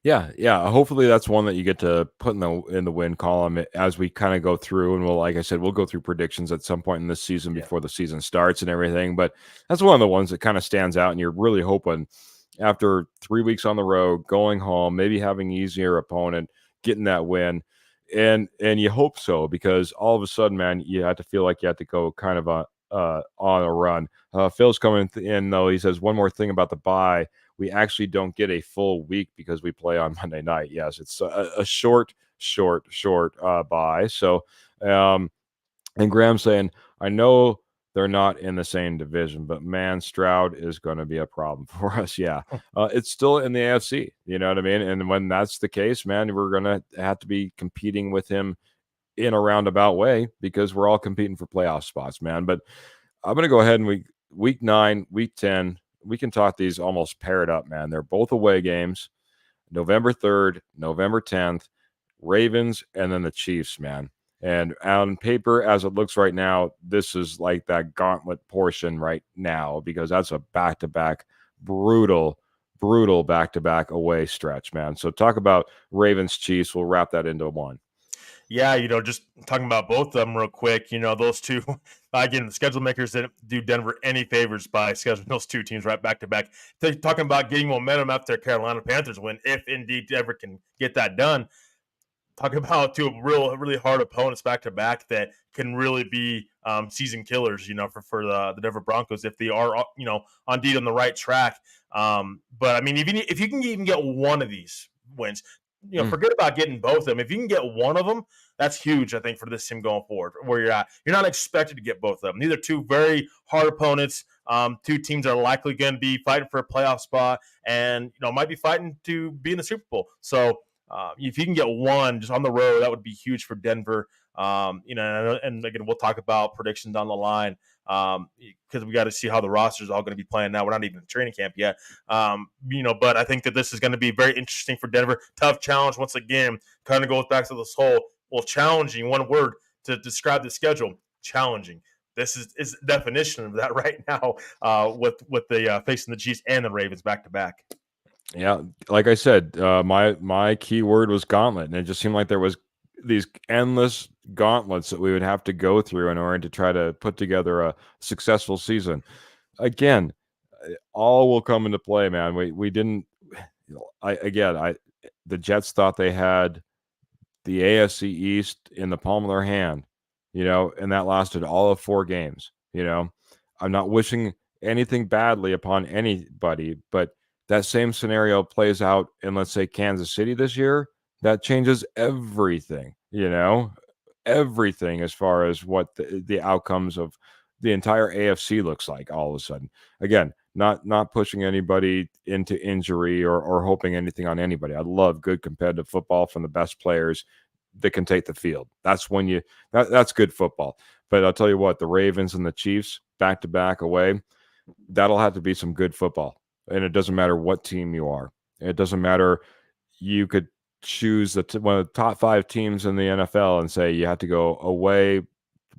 Yeah. Hopefully, that's one that you get to put in the win column as we kind of go through. And like I said, we'll go through predictions at some point in this season before the season starts and everything. But that's one of the ones that kind of stands out, and you're really hoping after 3 weeks on the road, going home, maybe having an easier opponent, getting that win. And you hope so, because all of a sudden, man, you have to feel like you have to go kind of on a run. Phil's coming in though. He says one more thing about the bye. We actually don't get a full week because we play on Monday night. Yes, it's a short bye. So, and Graham saying, I know they're not in the same division, but man, Stroud is going to be a problem for us. Yeah. It's still in the AFC. You know what I mean? And when that's the case, man, we're going to have to be competing with him in a roundabout way because we're all competing for playoff spots, man. But I'm going to go ahead and week 9, week 10, we can talk these almost paired up, man. They're both away games, November 3rd, November 10th, Ravens, and then the Chiefs, man. And on paper, as it looks right now, this is like that gauntlet portion right now because that's a back-to-back brutal back-to-back away stretch, man. So talk about Ravens, Chiefs. We'll wrap that into one. Yeah, just talking about both of them real quick. Those two, again, the schedule makers didn't do Denver any favors by scheduling those two teams right back to back. They're talking about getting momentum after Carolina Panthers win, if indeed Denver can get that done. Talking about two really hard opponents back to back that can really be season killers, for the Denver Broncos if they are, indeed on the right track. But I mean, even if you can even get one of these wins, forget about getting both of them. If you can get one of them, that's huge, I think, for this team going forward. Where you're at, you're not expected to get both of them. These are two very hard opponents. Two teams are likely going to be fighting for a playoff spot, and might be fighting to be in the Super Bowl. So if you can get one just on the road, that would be huge for Denver. And again, we'll talk about predictions down the line because we got to see how the roster is all going to be playing now. We're not even in training camp yet. But I think that this is going to be very interesting for Denver. Tough challenge once again. Kind of goes back to this whole challenging. One word to describe the schedule: challenging. This is the definition of that right now with the facing the Chiefs and the Ravens back to back. Yeah, like I said, my key word was gauntlet, and it just seemed like there was these endless gauntlets that we would have to go through in order to try to put together a successful season. Again, all will come into play, man. We didn't. The Jets thought they had the AFC East in the palm of their hand, and that lasted all of 4 games. I'm not wishing anything badly upon anybody, but that same scenario plays out in, let's say, Kansas City this year. That changes everything, everything as far as what the outcomes of the entire AFC looks like all of a sudden. Again, not pushing anybody into injury or hoping anything on anybody. I love good competitive football from the best players that can take the field. That's when that's good football. But I'll tell you what, the Ravens and the Chiefs back to back away, that'll have to be some good football. And it doesn't matter what team you are. It doesn't matter. You could choose one of the top 5 teams in the NFL and say you have to go away,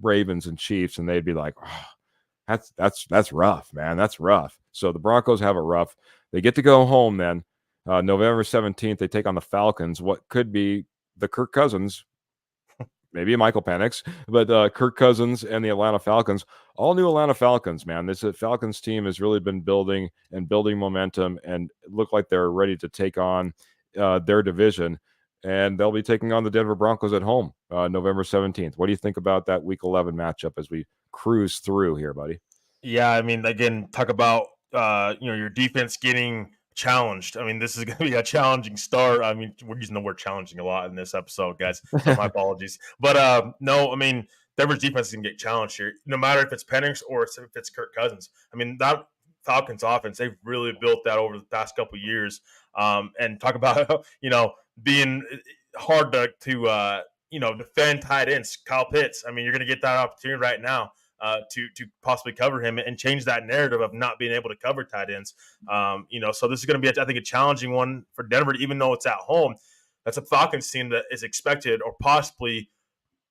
Ravens and Chiefs, and they'd be like, oh, that's rough, man. That's rough. So the Broncos have it rough. They get to go home then. November 17th, they take on the Falcons. What could be the Kirk Cousins, maybe Michael Penix, but Kirk Cousins and the Atlanta Falcons, all new Atlanta Falcons, man. This Falcons team has really been building momentum and look like they're ready to take on their division. And they'll be taking on the Denver Broncos at home November 17th. What do you think about that Week 11 matchup as we cruise through here, buddy? Yeah, I mean, again, talk about your defense getting challenged. I mean, this is going to be a challenging start. I mean, we're using the word challenging a lot in this episode, guys. So my apologies. But no, I mean, Denver's defense is going to get challenged here, no matter if it's Penix or if it's Kirk Cousins. I mean, that Falcons offense, they've really built that over the past couple of years. And talk about being hard to defend tight ends. Kyle Pitts. I mean, you're going to get that opportunity right now. To possibly cover him and change that narrative of not being able to cover tight ends. So this is going to be, I think, a challenging one for Denver, even though it's at home. That's a Falcons team that is expected or possibly,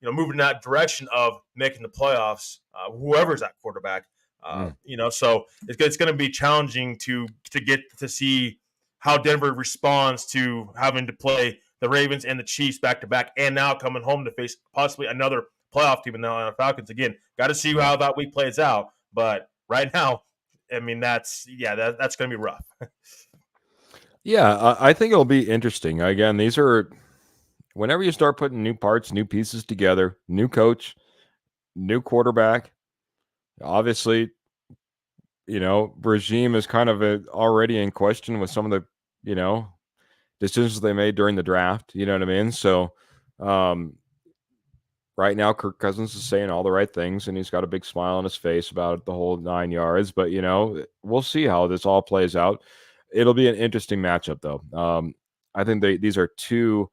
moving in that direction of making the playoffs, whoever's at quarterback. So it's going to be challenging to get to see how Denver responds to having to play the Ravens and the Chiefs back to back, and now coming home to face possibly another playoff team in the Falcons. Again, got to see how that week plays out. But right now, I mean, that's going to be rough. Yeah, I think it'll be interesting. Again, these are whenever you start putting new parts, new pieces together, new coach, new quarterback. Obviously, regime is kind of already in question with some of the, decisions they made during the draft. You know what I mean? So, right now, Kirk Cousins is saying all the right things, and he's got a big smile on his face about the whole 9 yards. But we'll see how this all plays out. It'll be an interesting matchup, though. I think these are two,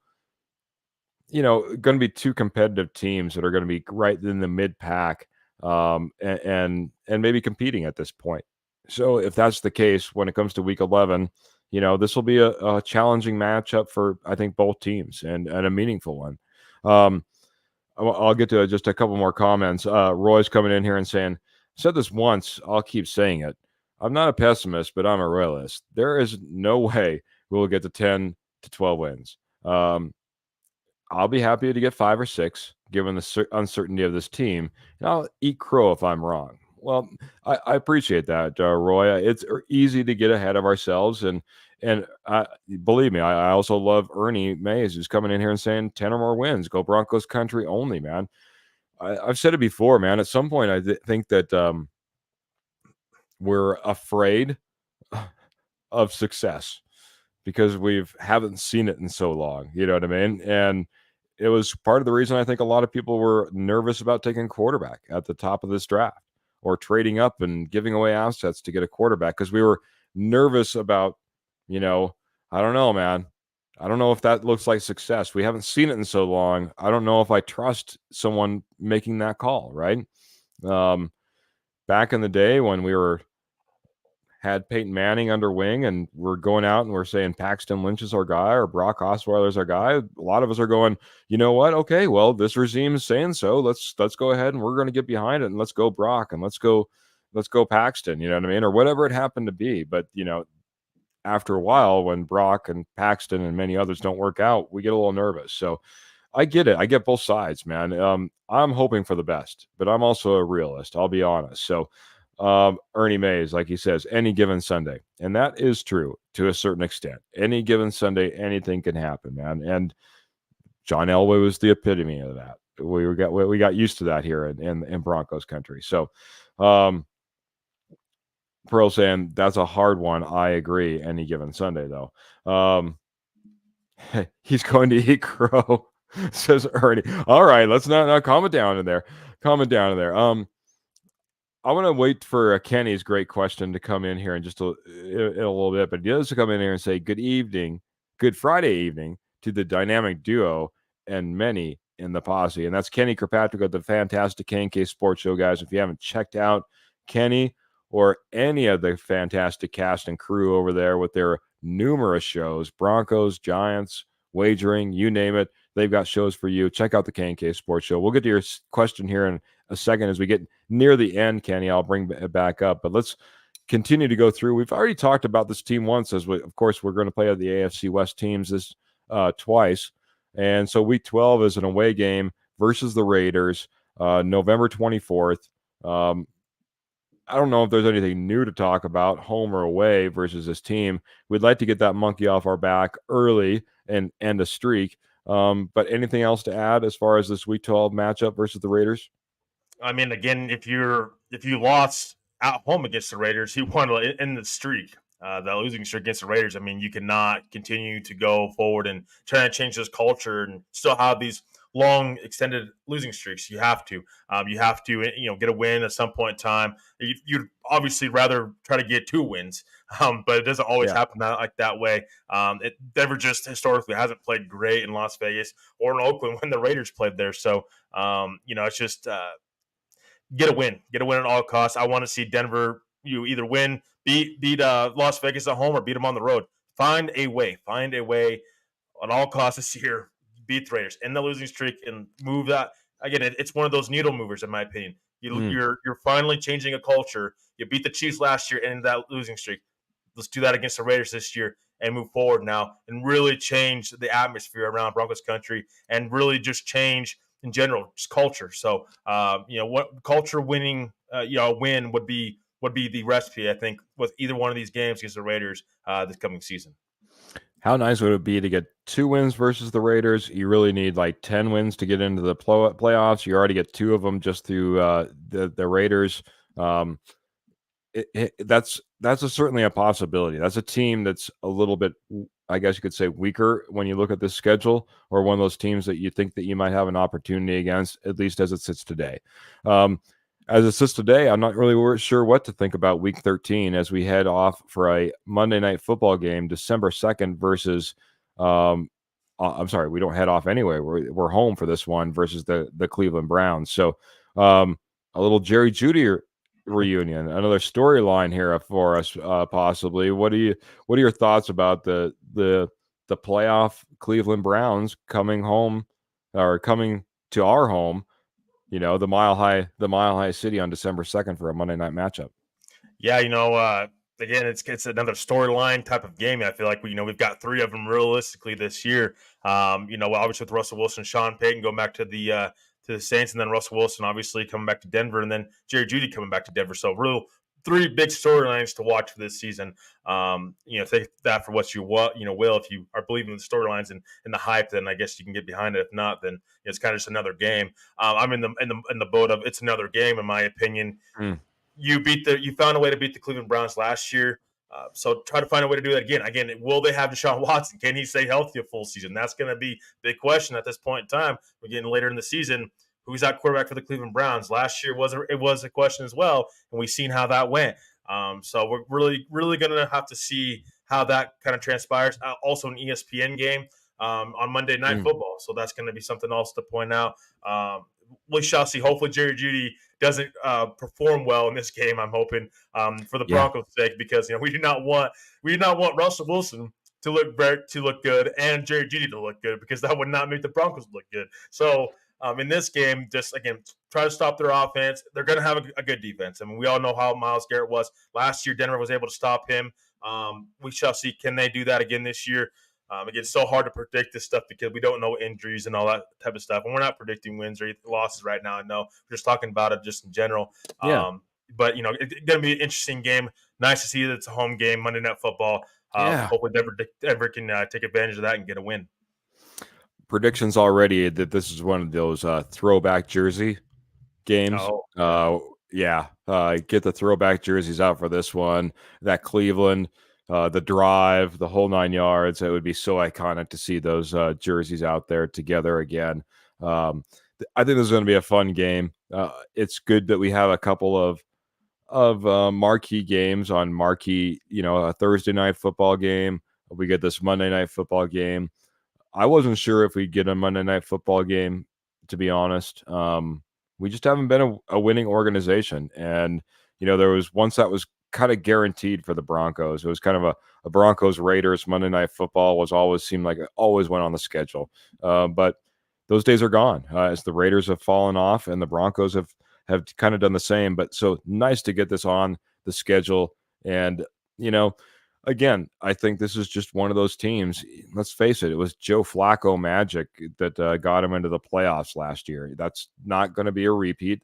going to be two competitive teams that are going to be right in the mid pack, and maybe competing at this point. So if that's the case, when it comes to Week 11, this will be a challenging matchup for, I think, both teams and a meaningful one. I'll get to just a couple more comments. Roy's coming in here and saying, said this once, I'll keep saying it. I'm not a pessimist, but I'm a realist. There is no way we'll get to 10 to 12 wins. I'll be happy to get 5 or 6, given the uncertainty of this team. And I'll eat crow if I'm wrong. Well, I appreciate that, Roy. It's easy to get ahead of ourselves. And believe me, I also love Ernie Mays, who's coming in here and saying 10 or more wins. Go Broncos country only, man. I've said it before, man. At some point, I think that we're afraid of success because we haven't seen it in so long. You know what I mean? And it was part of the reason I think a lot of people were nervous about taking quarterback at the top of this draft or trading up and giving away assets to get a quarterback because we were nervous about, I don't know, man. I don't know if that looks like success. We haven't seen it in so long. I don't know if I trust someone making that call, right? Back in the day when we had Peyton Manning under wing and we're going out and we're saying Paxton Lynch is our guy or Brock Osweiler is our guy, a lot of us are going, you know what? Okay, well, this regime is saying so. Let's go ahead and we're going to get behind it and let's go Brock and let's go Paxton, you know what I mean? Or whatever it happened to be. But, after a while, when Brock and Paxton and many others don't work out, we get a little nervous. So I get it. I get both sides, man. I'm hoping for the best, but I'm also a realist. I'll be honest. So, Ernie Mays, like he says, any given Sunday, and that is true to a certain extent. Any given Sunday, anything can happen, man. And John Elway was the epitome of that. We got used to that here in Broncos country. So, um, Pearl saying that's a hard one. I agree. Any given Sunday, though. He's going to eat crow, says Ernie. All right, let's not calm it down in there. Calm it down in there. I want to wait for Kenny's great question to come in here in just in a little bit, but he does come in here and say, "Good evening, good Friday evening to the dynamic duo and many in the posse." And that's Kenny Kirkpatrick of the fantastic K&K Sports Show, guys. If you haven't checked out Kenny or any of the fantastic cast and crew over there with their numerous shows, Broncos, Giants, wagering, you name it, they've got shows for you. Check out the K&K Sports Show. We'll get to your question here in a second as we get near the end, Kenny. I'll bring it back up, but let's continue to go through. We've already talked about this team once, as we, of course, we're going to play the AFC West teams this twice. And so week 12 is an away game versus the Raiders, November 24th. I don't know if there's anything new to talk about, home or away versus this team. We'd like to get that monkey off our back early and end a streak. But anything else to add as far as this week 12 matchup versus the Raiders? I mean, again, if you lost at home against the Raiders, you won in the streak, the losing streak against the Raiders. I mean, you cannot continue to go forward and try to change this culture and still have these long extended losing streaks. You have to, get a win at some point in time. You'd obviously rather try to get 2 wins, but it doesn't always happen like that way. Denver just historically hasn't played great in Las Vegas or in Oakland when the Raiders played there. So, it's just get a win at all costs. I want to see Denver either win, beat Las Vegas at home, or beat them on the road. Find a way at all costs this year. Beat the Raiders in the losing streak and move that. Again, it's one of those needle movers, in my opinion. You're finally changing a culture. You beat the Chiefs last year in that losing streak. Let's do that against the Raiders this year and move forward now and really change the atmosphere around Broncos country and really just change in general, just culture. So, what culture winning, win would be the recipe, I think, with either one of these games against the Raiders this coming season. How nice would it be to get 2 wins versus the Raiders? You really need like 10 wins to get into the playoffs. You already get 2 of them just through the Raiders. That's certainly a possibility. That's a team that's a little bit, I guess you could say, weaker when you look at this schedule, or one of those teams that you think that you might have an opportunity against, at least as it sits today. As it sits today, I'm not really sure what to think about week 13 as we head off for a Monday night football game, December 2nd versus, I'm sorry, we don't head off anyway. We're home for this one versus the Cleveland Browns. So a little Jerry Jeudy reunion, another storyline here for us, possibly. What are your thoughts about the playoff Cleveland Browns coming home, or coming to our home, the Mile High City on December 2nd for a Monday night matchup? Yeah, again, it's another storyline type of game. I feel like we've got 3 of them realistically this year. Obviously with Russell Wilson, Sean Payton going back to the Saints, and then Russell Wilson obviously coming back to Denver, and then Jerry Jeudy coming back to Denver. So real 3 big storylines to watch for this season. Take that for what you will. If you are believing in the storylines and the hype, then I guess you can get behind it. If not, then it's kind of just another game. I'm in the boat of it's another game, in my opinion. You found a way to beat the Cleveland Browns last year. So try to find a way to do that again. Again, will they have Deshaun Watson? Can he stay healthy a full season? That's going to be the big question at this point in time. We're getting later in the season. Who's that quarterback for the Cleveland Browns? Last year was a question as well, and we've seen how that went. So we're really, really going to have to see how that kind of transpires. Also, an ESPN game on Monday Night Football. So that's going to be something else to point out. We shall see. Hopefully, Jerry Jeudy doesn't perform well in this game. I'm hoping for the Broncos' sake, because we do not want Russell Wilson to look good and Jerry Jeudy to look good, because that would not make the Broncos look good. So in this game, just again try to stop their offense. They're going to have a good defense. I mean, we all know how Myles Garrett was last year. Denver was able to stop him. We shall see. Can they do that again this year? Again, it's so hard to predict this stuff because we don't know injuries and all that type of stuff. And we're not predicting wins or losses right now. I know we're just talking about it just in general. Yeah. But it's going to be an interesting game. Nice to see that it's a home game, Monday Night Football. Yeah. Hopefully, Denver can take advantage of that and get a win. Predictions already that this is one of those throwback jersey games. Oh, yeah. Yeah, get the throwback jerseys out for this one. That Cleveland, the drive, the whole 9 yards. It would be so iconic to see those jerseys out there together again. I think this is going to be a fun game. It's good that we have a couple of marquee games on marquee. A Thursday night football game. We get this Monday night football game. I wasn't sure if we'd get a Monday night football game, to be honest. We just haven't been a winning organization. And, there was once that was kind of guaranteed for the Broncos. It was kind of a Broncos Raiders Monday night football was always seemed like it always went on the schedule. But those days are gone as the Raiders have fallen off and the Broncos have kind of done the same. But so nice to get this on the schedule. And, again, I think this is just one of those teams. Let's face it, it was Joe Flacco magic that got him into the playoffs last year. That's not going to be a repeat.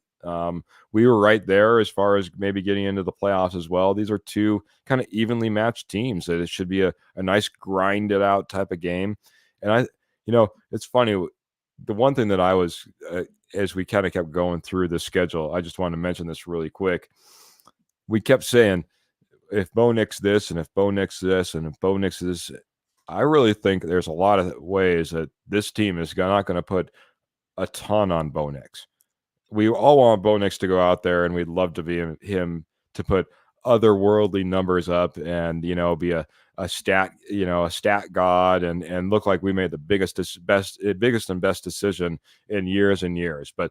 We were right there as far as maybe getting into the playoffs as well. These are two kind of evenly matched teams that it should be a nice grinded out type of game. And it's funny. The one thing that I was, as we kind of kept going through the schedule, I just wanted to mention this really quick. We kept saying, if Bo Nix this and if Bo Nix this and if Bo Nix this, I really think there's a lot of ways that this team is not going to put a ton on Bo Nix. We all want Bo Nix to go out there, and we'd love to be him to put otherworldly numbers up and be a stat god and look like we made the biggest and best decision in years and years. But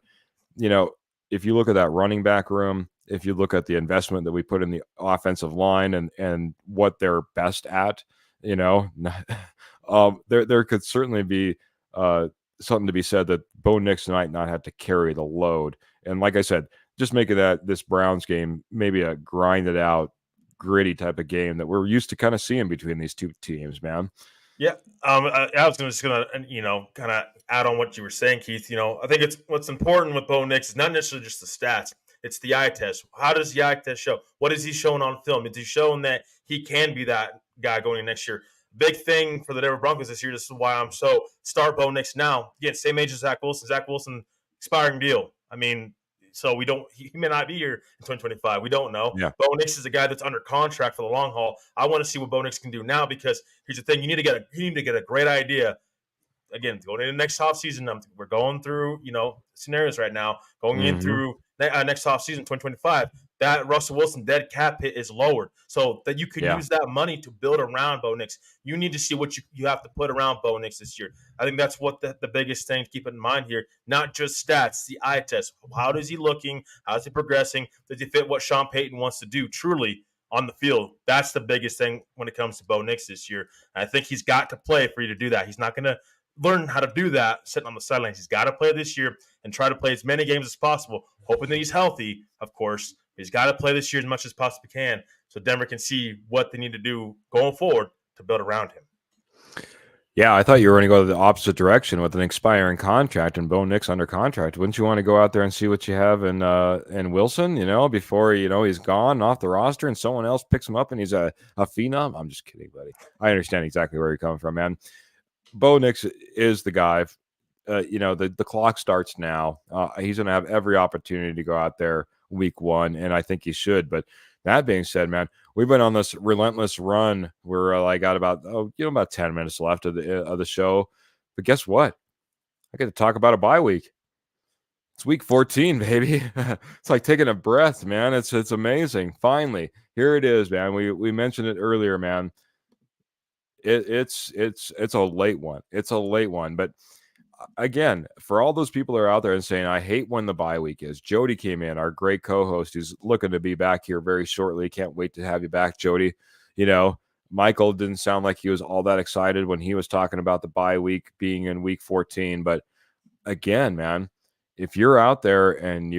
if you look at that running back room, if you look at the investment that we put in the offensive line and what they're best at, there could certainly be something to be said that Bo Nix might not have to carry the load. And like I said, just making this Browns game maybe a grinded out, gritty type of game that we're used to kind of seeing between these two teams, man. Yeah, I was just gonna, kind of add on what you were saying, Keith. I think it's what's important with Bo Nix is not necessarily just the stats; it's the eye test. How does the eye test show? What is he showing on film? Is he showing that he can be that guy going in next year? Big thing for the Denver Broncos this year. This is why I'm so start Bo Nix now. Again, same age as Zach Wilson. Zach Wilson expiring deal. I mean, so we don't. He may not be here in 2025. We don't know. Yeah. Bo Nix is a guy that's under contract for the long haul. I want to see what Bo Nix can do now because here's the thing: you need to get a great idea. Again, going into next offseason, we're going through scenarios right now. Going in through next offseason, 2025, that Russell Wilson dead cap hit is lowered, so that you can use that money to build around Bo Nix. You need to see what you have to put around Bo Nix this year. I think that's what the biggest thing to keep in mind here. Not just stats, the eye test. How is he looking? How is he progressing? Does he fit what Sean Payton wants to do? Truly on the field. That's the biggest thing when it comes to Bo Nix this year. And I think he's got to play for you to do that. He's not going to learn how to do that sitting on the sidelines. He's got to play this year and try to play as many games as possible, hoping that he's healthy, of course. He's got to play this year as much as possibly can so Denver can see what they need to do going forward to build around him. Yeah, I thought you were going to go the opposite direction with an expiring contract and Bo Nix under contract. Wouldn't you want to go out there and see what you have in Wilson, before he's gone off the roster and someone else picks him up and he's a phenom? I'm just kidding, buddy. I understand exactly where you're coming from, man. Bo Nix is the guy. The clock starts now. He's going to have every opportunity to go out there week one, and I think he should. But that being said, man, we've been on this relentless run. We're I got about 10 minutes left of the show. But guess what? I get to talk about a bye week. It's week 14, baby. It's like taking a breath, man. It's amazing. Finally, here it is, man. We mentioned it earlier, man. It's a late one. It's a late one, but again, for all those people that are out there and saying, I hate when the bye week is. Jody came in, our great co-host, who's looking to be back here very shortly. Can't wait to have you back, Jody. Michael didn't sound like he was all that excited when he was talking about the bye week being in week 14. But again, man, if you're out there and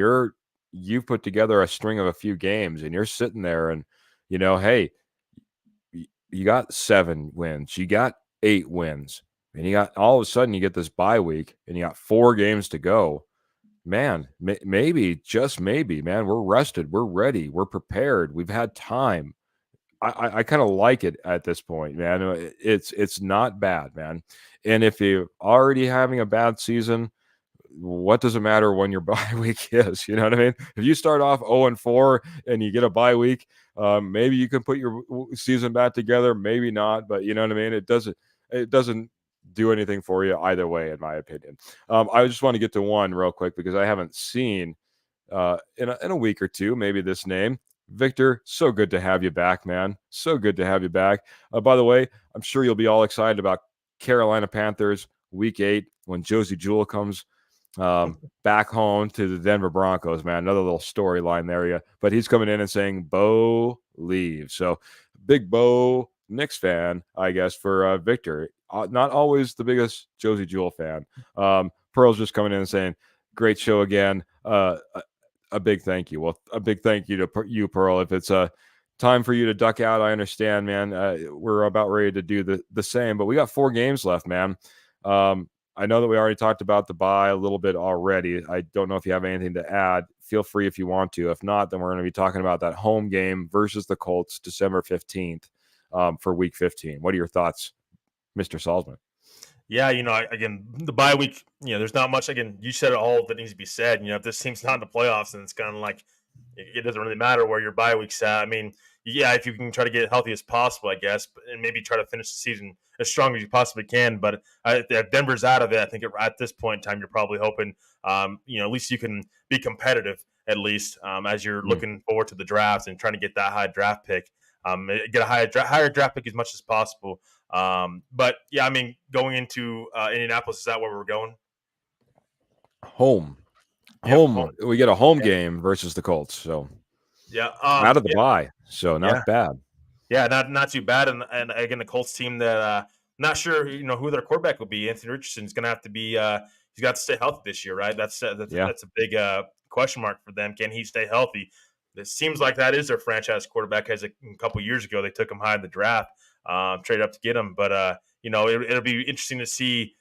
you've put together a string of a few games and you're sitting there and, hey, you got 7 wins, you got 8 wins. And you got all of a sudden you get this bye week and you got 4 games to go. Man, maybe, just maybe, man, we're rested, we're ready, we're prepared, we've had time. I kind of like it at this point, man. It's not bad, man. And if you're already having a bad season, what does it matter when your bye week is? You know what I mean? If you start off 0-4 and you get a bye week, maybe you can put your season back together, maybe not, but you know what I mean? It doesn't do anything for you either way, in my opinion. I just want to get to one real quick because I haven't seen in a week or two, maybe this name. Victor, so good to have you back, man. So good to have you back. By the way, I'm sure you'll be all excited about Carolina Panthers week 8 when Josie Jewell comes back home to the Denver Broncos, man. Another little storyline there. Yeah. But he's coming in and saying, Bo leaves. So big Bo Knicks fan, I guess, for Victor. Not always the biggest Josie Jewell fan. Pearl's just coming in and saying, great show again. A big thank you. Well, a big thank you to you, Pearl. If it's time for you to duck out, I understand, man. We're about ready to do the same, but we got 4 games left, man. I know that we already talked about the bye a little bit already. I don't know if you have anything to add. Feel free if you want to. If not, then we're going to be talking about that home game versus the Colts December 15th for week 15. What are your thoughts, Mr. Salzman? Yeah, again, the bye week, there's not much. Again, you said all that needs to be said. If this team's not in the playoffs, then it's kind of like it doesn't really matter where your bye week's at. I mean, yeah, if you can try to get healthy as possible, I guess, and maybe try to finish the season as strong as you possibly can. But if Denver's out of it, I think at this point in time, you're probably hoping, at least you can be competitive at least as you're looking forward to the draft and trying to get that high draft pick. Get a higher draft pick as much as possible. But yeah, I mean, going into Indianapolis, is that where we're going? Home. Yep, Home. home. We get a home Yeah, game versus the Colts. So yeah, out of the yeah, bye. So yeah, not bad. yeah. Not too bad. And again, the Colts team that not sure who their quarterback will be. Anthony Richardson's going to have to be. He's got to stay healthy this year, right? Yeah. That's a big question mark for them. Can he stay healthy? It seems like that is their franchise quarterback. As a couple years ago, they took him high in the draft, traded up to get him. But it'll be interesting to see,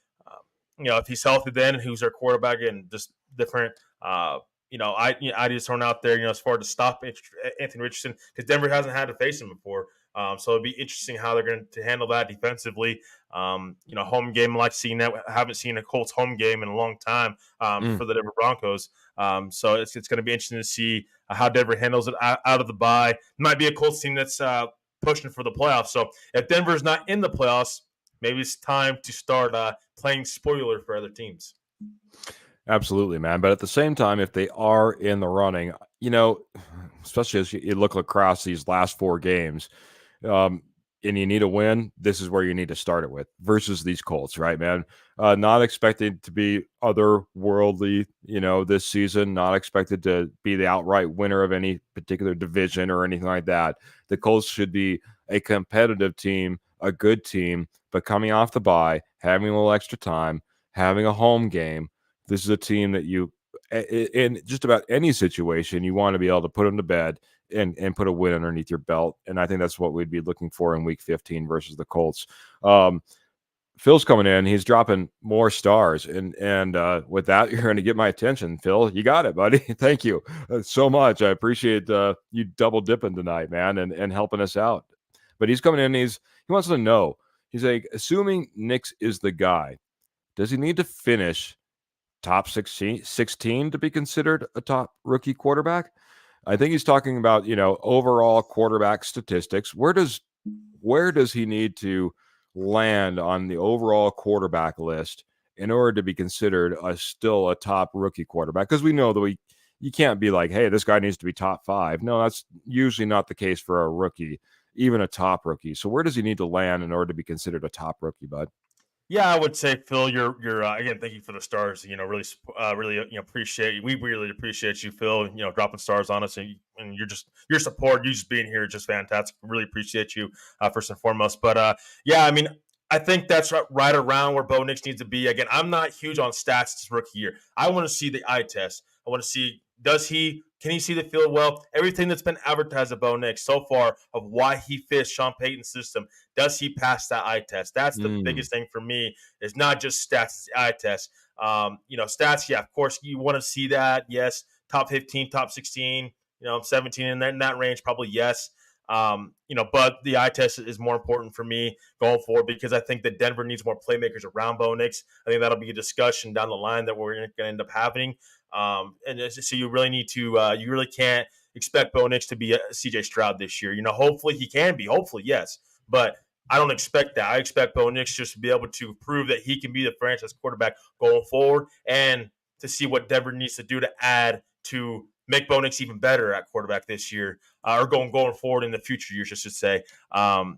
if he's healthy then, who's their quarterback, and just different, ideas thrown out there, as far to stop Anthony Richardson, because Denver hasn't had to face him before. So it'll be interesting how they're going to handle that defensively. Home game, like seeing that. Haven't seen a Colts home game in a long time for the Denver Broncos. So it's going to be interesting to see how Denver handles it out of the bye. It might be a Colts team that's pushing for the playoffs. So if Denver's not in the playoffs, maybe it's time to start playing spoiler for other teams. Absolutely, man. But at the same time, if they are in the running, especially as you look across these last 4 games, um, and you need a win, this is where you need to start it with versus these Colts, right, man? Not expected to be otherworldly, this season, not expected to be the outright winner of any particular division or anything like that. The Colts should be a competitive team, a good team, but coming off the bye, having a little extra time, having a home game. This is a team that in just about any situation, you want to be able to put them to bed and put a win underneath your belt. And I think that's what we'd be looking for in week 15 versus the Colts. Phil's coming in. He's dropping more stars. And with that, you're going to get my attention, Phil. You got it, buddy. Thank you so much. I appreciate you double dipping tonight, man, and helping us out. But he's coming in. He wants to know. He's like, assuming Nix is the guy, does he need to finish top 16 to be considered a top rookie quarterback? I think he's talking about, overall quarterback statistics. Where does he need to land on the overall quarterback list in order to be considered still a top rookie quarterback? Because we know that you can't be like, hey, this guy needs to be top 5. No, that's usually not the case for a rookie, even a top rookie. So where does he need to land in order to be considered a top rookie, bud? Yeah, I would say, Phil, you're again. Thank you for the stars. Really, appreciate. We really appreciate you, Phil. Dropping stars on us, and your support, you just being here, just fantastic. Really appreciate you first and foremost. But yeah, I mean, I think that's right around where Bo Nix needs to be. Again, I'm not huge on stats this rookie year. I want to see the eye test. I want to see Can he see the field well? Everything that's been advertised about Nick so far of why he fits Sean Payton's system, does he pass that eye test? That's the biggest thing for me. It's not just stats, it's the eye test. Stats, yeah, of course, you want to see that. Yes, top 15, top 16, 17 in that range, probably yes. But the eye test is more important for me going forward because I think that Denver needs more playmakers around Bo Nix. I think that'll be a discussion down the line that we're going to end up having. So you really need to, you really can't expect Bo Nix to be a CJ Stroud this year. Hopefully he can be. Hopefully, yes. But I don't expect that. I expect Bo Nix just to be able to prove that he can be the franchise quarterback going forward and to see what Denver needs to do to add to make Bo Nix even better at quarterback this year or going forward in the future years, I should say. Top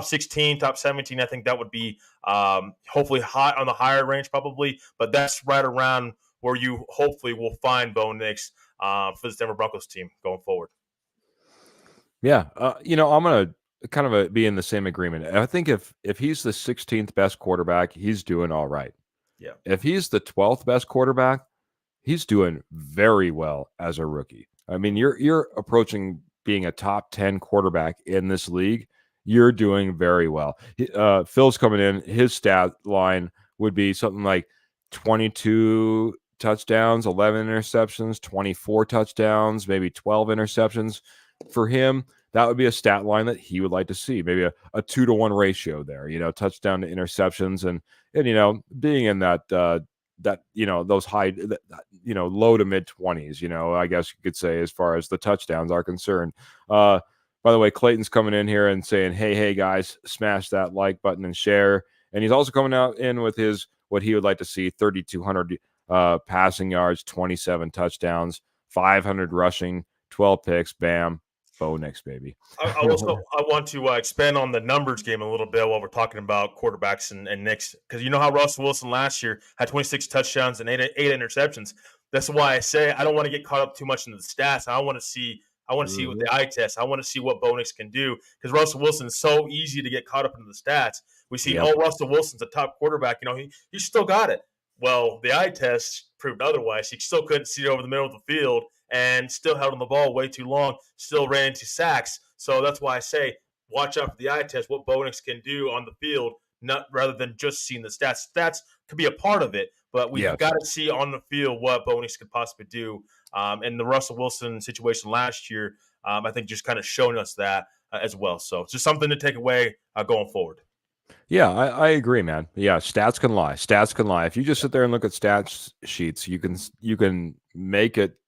16, top 17, I think that would be hopefully high on the higher range probably, but that's right around where you hopefully will find Bo Nix for this Denver Broncos team going forward. Yeah, I'm going to kind of be in the same agreement. I think if he's the 16th best quarterback, he's doing all right. Yeah. If he's the 12th best quarterback, he's doing very well as a rookie. I mean, you're approaching being a top 10 quarterback in this league. You're doing very well. Phil's coming in. His stat line would be something like 22 touchdowns, 11 interceptions, 24 touchdowns, maybe 12 interceptions. For him, that would be a stat line that he would like to see. Maybe a 2-to-1 ratio there, touchdown to interceptions and being in that those high, low to mid 20s, I guess you could say, as far as the touchdowns are concerned. By the way, Clayton's coming in here and saying, hey guys, smash that like button and share. And he's also coming out in with what he would like to see: 3,200 passing yards, 27 touchdowns, 500 rushing, 12 picks. Bam. Bo Nix, baby. I want to expand on the numbers game a little bit while we're talking about quarterbacks and Knicks, because you know how Russell Wilson last year had 26 touchdowns and eight interceptions. That's why I say I don't want to get caught up too much into the stats. I want to see what the eye test. I want to see what Bo Nix can do, because Russell Wilson is so easy to get caught up into the stats. We see, Russell Wilson's a top quarterback. He still got it. Well, the eye test proved otherwise. He still couldn't see over the middle of the field and still held on the ball way too long, still ran into sacks. So that's why I say watch out for the eye test, what Bo Nix can do on the field, not rather than just seeing the stats. Stats could be a part of it, but we've got to see on the field what Bo Nix could possibly do. And the Russell Wilson situation last year, I think just kind of showing us that as well. So it's just something to take away going forward. Yeah, I agree, man. Yeah, stats can lie. Stats can lie. If you just sit there and look at stats sheets, you can make it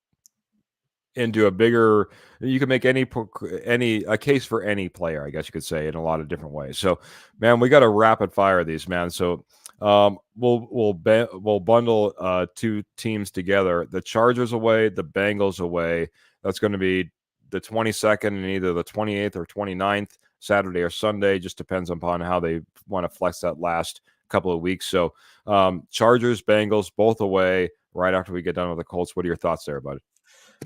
into a bigger. You can make a case for any player, I guess you could say, in a lot of different ways. So, man, we got to rapid fire these, man. So, we'll bundle two teams together: the Chargers away, the Bengals away. That's going to be the 22nd and either the 28th or 29th, Saturday or Sunday. Just depends upon how they want to flex that last couple of weeks. So, Chargers, Bengals, both away right after we get done with the Colts. What are your thoughts there, bud?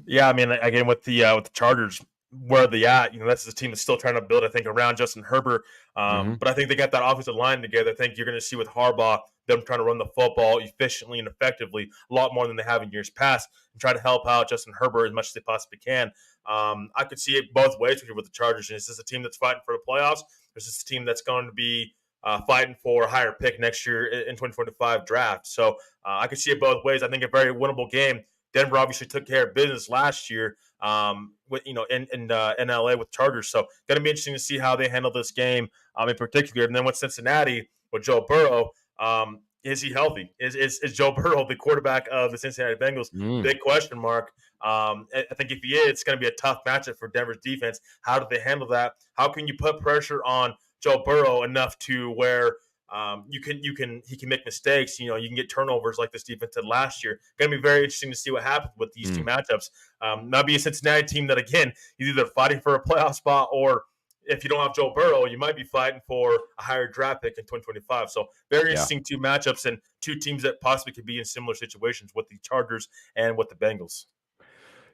Yeah, I mean, again, with the Chargers, where they at? That's the team that's still trying to build, I think, around Justin Herbert. But I think they got that offensive line together. I think you're going to see with Harbaugh them trying to run the football efficiently and effectively a lot more than they have in years past, and try to help out Justin Herbert as much as they possibly can. I could see it both ways with the Chargers. Is this a team that's fighting for the playoffs? Or is this a team that's going to be fighting for a higher pick next year in 2025 draft? So I could see it both ways. I think a very winnable game. Denver obviously took care of business last year, in LA with Chargers. So going to be interesting to see how they handle this game in particular. And then with Cincinnati, with Joe Burrow, is he healthy? Is Joe Burrow the quarterback of the Cincinnati Bengals? Big question mark. I think if he is, it's going to be a tough matchup for Denver's defense. How do they handle that? How can you put pressure on Joe Burrow enough to where he can make mistakes. You can get turnovers like this defense did last year. Going to be very interesting to see what happens with these two matchups. That'll be a Cincinnati team that, again, is either fighting for a playoff spot, or if you don't have Joe Burrow, you might be fighting for a higher draft pick in 2025. So very interesting two matchups and two teams that possibly could be in similar situations with the Chargers and with the Bengals.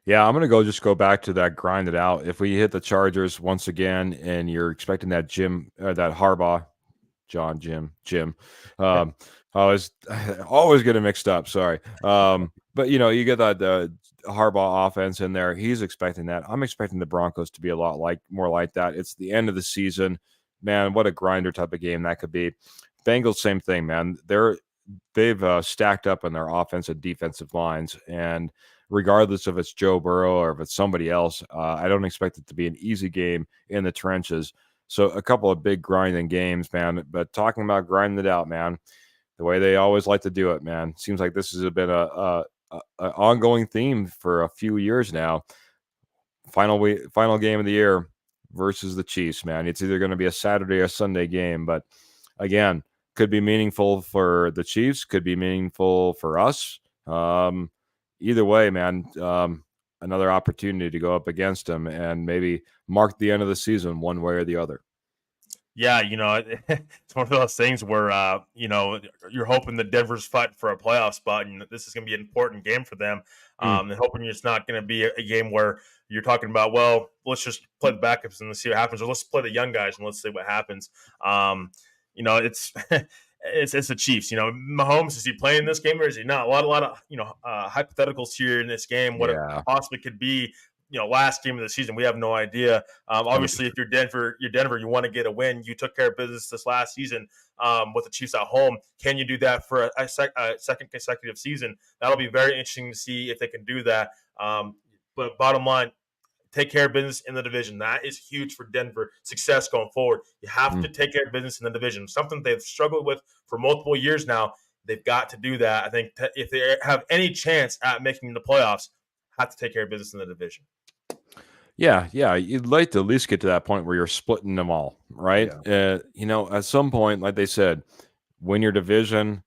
Yeah, I'm going to go back to that grind it out. If we hit the Chargers once again and you're expecting that that Harbaugh, Jim. I was always getting mixed up. Sorry. But you get that Harbaugh offense in there. He's expecting that. I'm expecting the Broncos to be a lot more like that. It's the end of the season, man. What a grinder type of game that could be. Bengals, same thing, man. They've stacked up on their offensive defensive lines, and regardless if it's Joe Burrow or if it's somebody else, I don't expect it to be an easy game in the trenches. So a couple of big grinding games, man. But talking about grinding it out, man, the way they always like to do it, man. Seems like this has been a ongoing theme for a few years now. Final game of the year versus the Chiefs, man. It's either going to be a Saturday or Sunday game, but again, could be meaningful for the Chiefs, could be meaningful for us. Either way, man, another opportunity to go up against them and maybe mark the end of the season one way or the other. Yeah, it's one of those things where you're hoping that Denver's fighting for a playoff spot, and this is going to be an important game for them. And hoping it's not going to be a game where you're talking about, well, let's just play the backups and let's see what happens, or let's play the young guys and let's see what happens. It's it's the Chiefs. Mahomes, is he playing this game or is he not? A lot of hypotheticals here in this game. What it possibly could be. Last game of the season, we have no idea. Obviously, if you're Denver, you want to get a win. You took care of business this last season with the Chiefs at home. Can you do that for a second consecutive season? That'll be very interesting to see if they can do that. But bottom line, take care of business in the division. That is huge for Denver success going forward. You have to take care of business in the division, something they've struggled with for multiple years now. They've got to do that. I think if they have any chance at making the playoffs, have to take care of business in the division. Yeah. You'd like to at least get to that point where you're splitting them all, right? Yeah. At some point, like they said, win your division.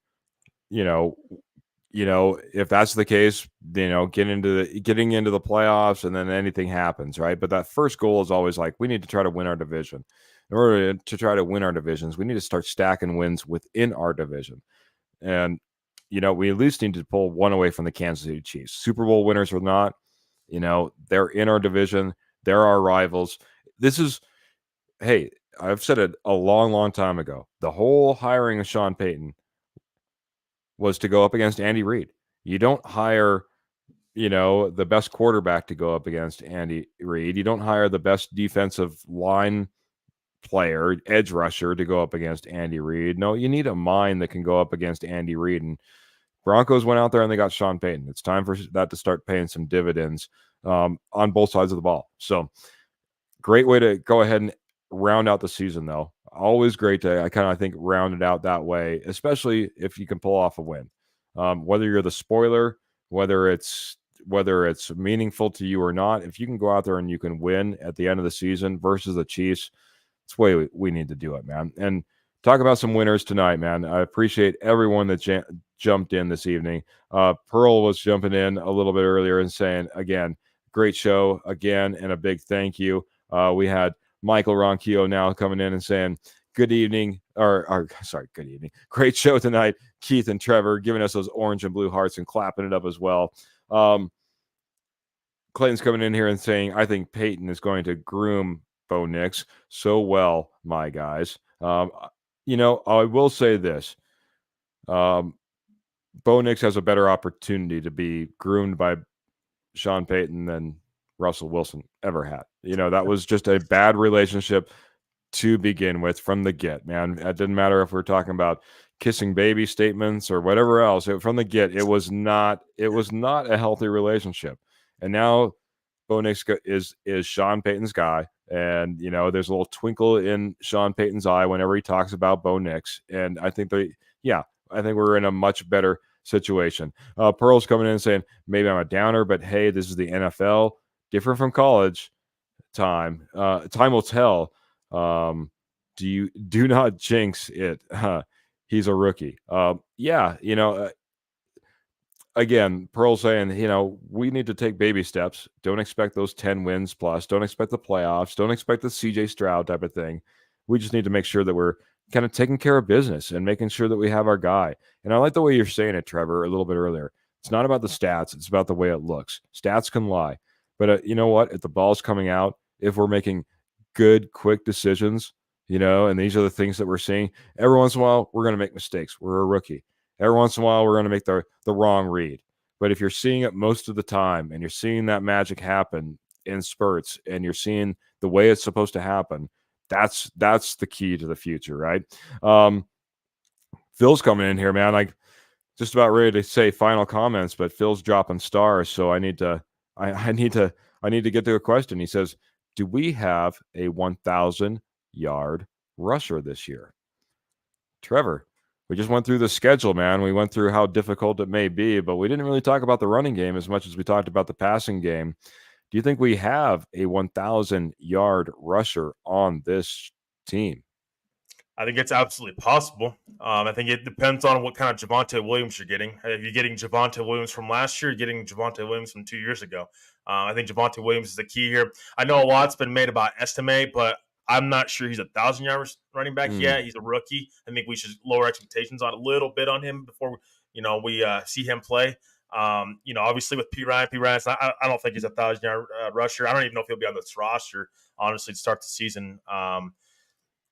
If that's the case, getting into the playoffs, and then anything happens, right? But that first goal is always like, we need to try to win our division. In order to try to win our divisions, we need to start stacking wins within our division, and we at least need to pull one away from the Kansas City Chiefs, Super Bowl winners or not. They're in our division. They're our rivals. Hey, I've said it a long, long time ago. The whole hiring of Sean Payton was to go up against Andy Reid. You don't hire, the best quarterback to go up against Andy Reid. You don't hire the best defensive line player, edge rusher, to go up against Andy Reid. No, you need a mind that can go up against Andy Reid. And Broncos went out there and they got Sean Payton. It's time for that to start paying some dividends on both sides of the ball. So great way to go ahead and round out the season, though. Always great to, I kind of think, round it out that way, especially if you can pull off a win. Whether you're the spoiler, whether it's meaningful to you or not, if you can go out there and you can win at the end of the season versus the Chiefs, it's the way we need to do it, man. And talk about some winners tonight, man. I appreciate everyone that jumped in this evening. Pearl was jumping in a little bit earlier and saying, again, great show again, and a big thank you. We had Michael Ronquillo now coming in and saying, good evening, good evening. Great show tonight. Keith and Trevor giving us those orange and blue hearts and clapping it up as well. Clayton's coming in here and saying, I think Peyton is going to groom Bo Nix so well, my guys. I will say this. Bo Nix has a better opportunity to be groomed by Sean Payton than Russell Wilson ever had. That was just a bad relationship to begin with from the get, man. It didn't matter if we're talking about kissing baby statements or whatever else. From the get, it was not a healthy relationship. And now Bo Nix is Sean Payton's guy. And, there's a little twinkle in Sean Payton's eye whenever he talks about Bo Nix. And I think I think we're in a much better situation. Pearl's coming in and saying, maybe I'm a downer, but hey, this is the NFL, different from college. Time will tell. Do not jinx it. He's a rookie. Again, Pearl's saying, we need to take baby steps. Don't expect those 10 wins plus. Don't expect the playoffs. Don't expect the CJ Stroud type of thing. We just need to make sure that we're kind of taking care of business and making sure that we have our guy. And I like the way you're saying it, Trevor, a little bit earlier. It's not about the stats. It's about the way it looks. Stats can lie. But you know what? If the ball's coming out, if we're making good, quick decisions, and these are the things that we're seeing, every once in a while, we're going to make mistakes. We're a rookie. Every once in a while, we're going to make the wrong read. But if you're seeing it most of the time and you're seeing that magic happen in spurts and you're seeing the way it's supposed to happen, that's the key to the future, right? Phil's coming in here, man. Like just about ready to say final comments, but Phil's dropping stars, so I need to get to a question. He says, "Do we have a 1,000-yard rusher this year?" Trevor, we just went through the schedule, man. We went through how difficult it may be, but we didn't really talk about the running game as much as we talked about the passing game. Do you think we have a 1,000-yard rusher on this team? I think it's absolutely possible. I think it depends on what kind of Javonte Williams you're getting. If you're getting Javonte Williams from last year, you're getting Javonte Williams from 2 years ago. I think Javonte Williams is the key here. I know a lot's been made about estimate, but I'm not sure he's 1,000-yard running back yet. He's a rookie. I think we should lower expectations on a little bit on him before we see him play. Obviously with P. Ryan, I don't think he's 1,000-yard rusher. I don't even know if he'll be on this roster, honestly, to start the season.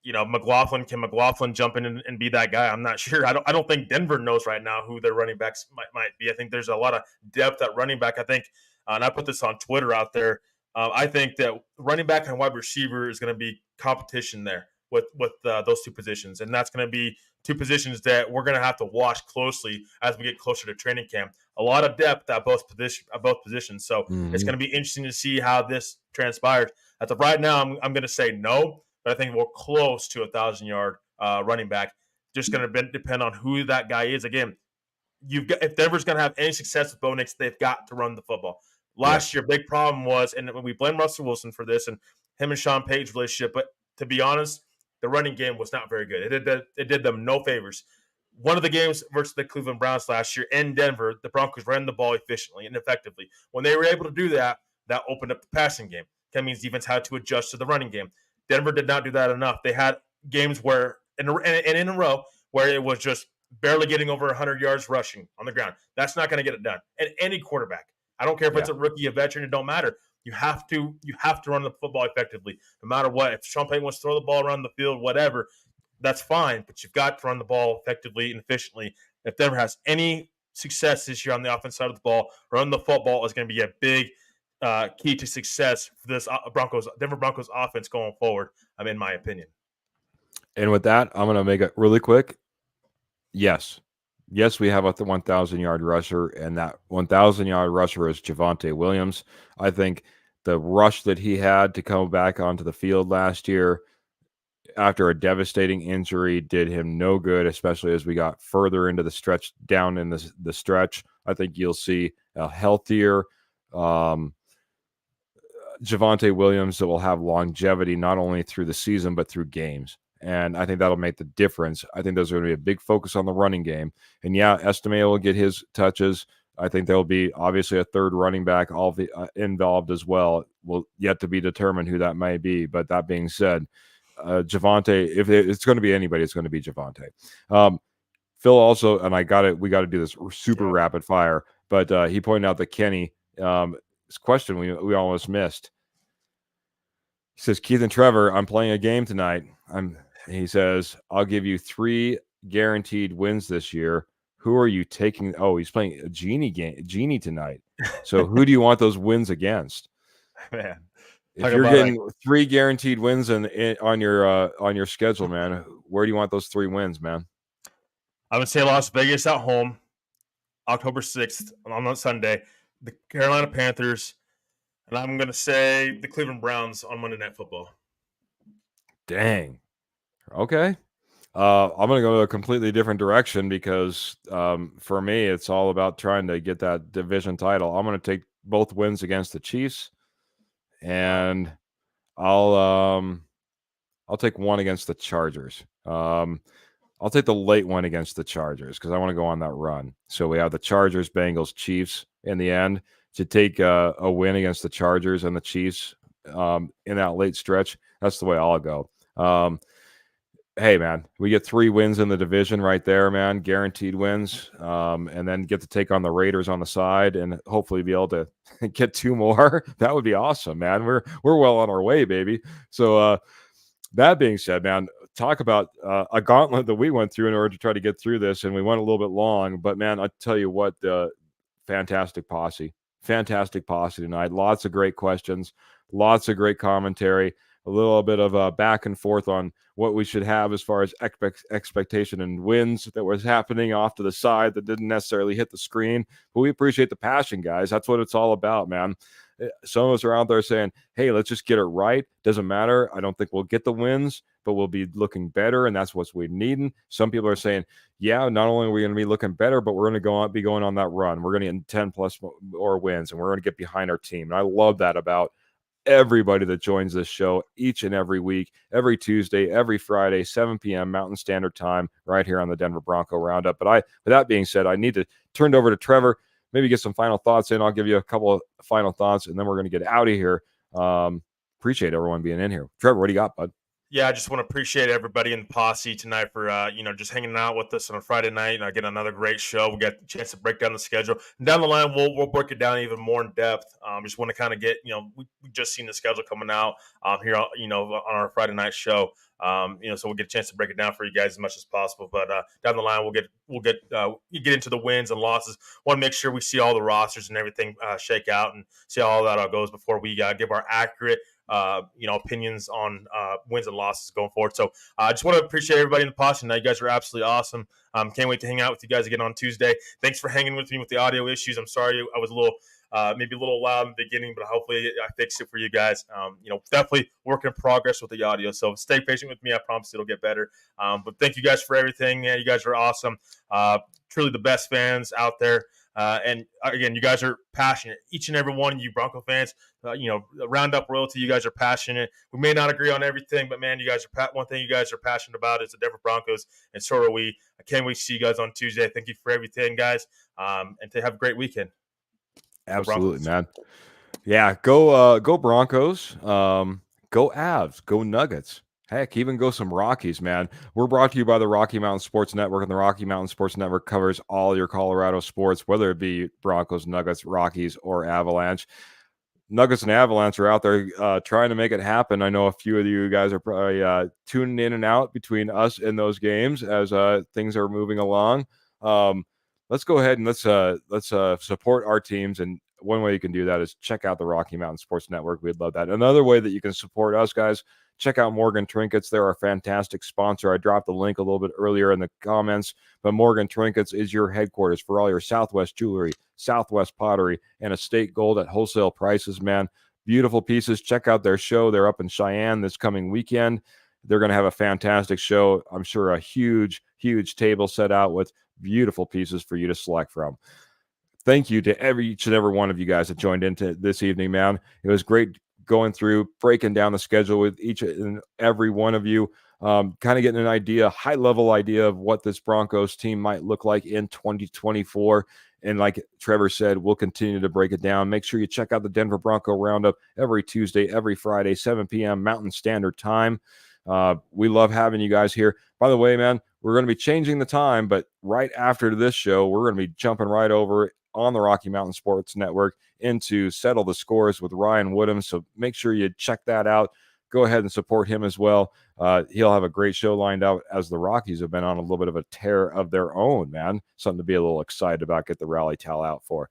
Can McLaughlin jump in and be that guy? I'm not sure. I don't think Denver knows right now who their running backs might be. I think there's a lot of depth at running back. I think, and I put this on Twitter out there. I think that running back and wide receiver is going to be competition there with those two positions, and that's going to be two positions that we're going to have to watch closely as we get closer to training camp. A lot of depth at both positions, so it's going to be interesting to see how this transpires. As of right now, I'm going to say no. But I think we're close to 1,000-yard running back. Just going to depend on who that guy is. Again, if Denver's going to have any success with Bo Nix, they've got to run the football. Last year, big problem was, and we blame Russell Wilson for this and him and Sean Page relationship, but to be honest, the running game was not very good. It did them no favors. One of the games versus the Cleveland Browns last year in Denver, the Broncos ran the ball efficiently and effectively. When they were able to do that, that opened up the passing game. That means defense had to adjust to the running game. Denver did not do that enough. They had games where, in a row, where it was just barely getting over 100 yards rushing on the ground. That's not going to get it done. And any quarterback, I don't care if it's a rookie, a veteran, it don't matter. You have to run the football effectively, no matter what. If Sean Payton wants to throw the ball around the field, whatever, that's fine. But you've got to run the ball effectively and efficiently. If Denver has any success this year on the offense side of the ball, run the football is going to be a big key to success for this Denver Broncos offense going forward, in my opinion. And with that, I'm going to make it really quick. Yes, we have a 1,000-yard rusher, and that 1,000-yard rusher is Javonte Williams. I think the rush that he had to come back onto the field last year after a devastating injury did him no good, especially as we got further into the stretch, down in the stretch. I think you'll see a healthier Javonte Williams that will have longevity not only through the season but through games. And I think that'll make the difference. I think there's going to be a big focus on the running game. And yeah, Estime will get his touches. I think there'll be obviously a third running back involved as well. Will yet to be determined who that may be. But that being said, Javonte, if it's going to be anybody, it's going to be Javonte. Phil also, and we got to do this super rapid fire, but he pointed out that Kenny, this question we almost missed. He says, Keith and Trevor, I'm playing a game tonight. He says, I'll give you 3 guaranteed wins this year. Who are you taking? Oh, he's playing a Genie tonight. So who do you want those wins against? Man, if you're getting 3 guaranteed wins on your schedule, man, where do you want those 3 wins, man? I would say Las Vegas at home, October 6th on Sunday. The Carolina Panthers, and I'm going to say the Cleveland Browns on Monday Night Football. Dang. Okay. I'm going to go a completely different direction because for me, it's all about trying to get that division title. I'm going to take both wins against the Chiefs, and I'll take one against the Chargers. I'll take the late one against the Chargers because I want to go on that run. So we have the Chargers, Bengals, Chiefs in the end to take a win against the Chargers and the Chiefs in that late stretch. That's the way I'll go. Hey, man, we get 3 wins in the division right there, man, guaranteed wins, and then get to take on the Raiders on the side and hopefully be able to get 2 more. That would be awesome, man. We're well on our way, baby. So that being said, man, talk about a gauntlet that we went through in order to try to get through this, and we went a little bit long. But, man, I tell you what, fantastic posse tonight. Lots of great questions, lots of great commentary, a little bit of a back and forth on what we should have as far as expectation and wins that was happening off to the side that didn't necessarily hit the screen. But we appreciate the passion, guys. That's what it's all about, man. Some of us are out there saying, hey, let's just get it right. Doesn't matter. I don't think we'll get the wins, but we'll be looking better, and that's what we're needing. Some people are saying, yeah, not only are we going to be looking better, but we're going to be going on that run. We're going to get 10 plus more wins, and we're going to get behind our team. And I love that about everybody that joins this show each and every week, every Tuesday, every Friday, 7 p.m. Mountain Standard Time, right here on the Denver Bronco Roundup. But with that being said, I need to turn it over to Trevor, maybe get some final thoughts in. I'll give you a couple of final thoughts, and then we're going to get out of here. Appreciate everyone being in here. Trevor, what do you got, bud? Yeah, I just want to appreciate everybody in the posse tonight for just hanging out with us on a Friday night. And get another great show. We got a chance to break down the schedule. And down the line, we'll break it down even more in depth. Just want to kind of get we just seen the schedule coming out here on our Friday night show. So we'll get a chance to break it down for you guys as much as possible. But down the line, we'll get into the wins and losses. Want to make sure we see all the rosters and everything shake out and see how all that all goes before we give our accurate opinions on wins and losses going forward. So I just want to appreciate everybody in the posse. You guys are absolutely awesome. Can't wait to hang out with you guys again on Tuesday. Thanks for hanging with me with the audio issues. I'm sorry I was maybe a little loud in the beginning, but hopefully I fixed it for you guys. Definitely work in progress with the audio. So stay patient with me. I promise it'll get better. But thank you guys for everything. Yeah, you guys are awesome. Truly the best fans out there. And again, you guys are passionate. Each and every one of you Bronco fans, Roundup royalty, you guys are passionate. We may not agree on everything, but man, you guys are one thing you guys are passionate about is the Denver Broncos, and so are we. I can't wait to see you guys on Tuesday. Thank you for everything, guys, and to have a great weekend. Absolutely, man. Yeah, go Broncos. Go Avs. Go Nuggets. Heck, even go some Rockies, man. We're brought to you by the Rocky Mountain Sports Network, and the Rocky Mountain Sports Network covers all your Colorado sports, whether it be Broncos, Nuggets, Rockies, or Avalanche. Nuggets and Avalanche are out there trying to make it happen. I know a few of you guys are probably tuning in and out between us and those games as things are moving along. Let's go ahead and let's support our teams. And one way you can do that is check out the Rocky Mountain Sports Network. We'd love that. Another way that you can support us, guys, check out Morgan Trinkets. They're our fantastic sponsor. I dropped the link a little bit earlier in the comments, but Morgan Trinkets is your headquarters for all your Southwest jewelry, Southwest pottery, and estate gold at wholesale prices, man. Beautiful pieces. Check out their show. They're up in Cheyenne this coming weekend. They're going to have a fantastic show. I'm sure a huge, huge table set out with beautiful pieces for you to select from. Thank you to each and every one of you guys that joined into this evening, man. It was great going through, breaking down the schedule with each and every one of you, kind of getting an idea, high-level idea of what this Broncos team might look like in 2024. And like Trevor said, we'll continue to break it down. Make sure you check out the Denver Bronco Roundup every Tuesday, every Friday, 7 p.m. Mountain Standard Time. We love having you guys here. By the way, man, we're going to be changing the time, but right after this show, we're going to be jumping right over on the Rocky Mountain Sports Network into Settle the Scores with Ryan Woodham. So make sure you check that out. Go ahead and support him as well. He'll have a great show lined out as the Rockies have been on a little bit of a tear of their own, man. Something to be a little excited about. Get the rally towel out for.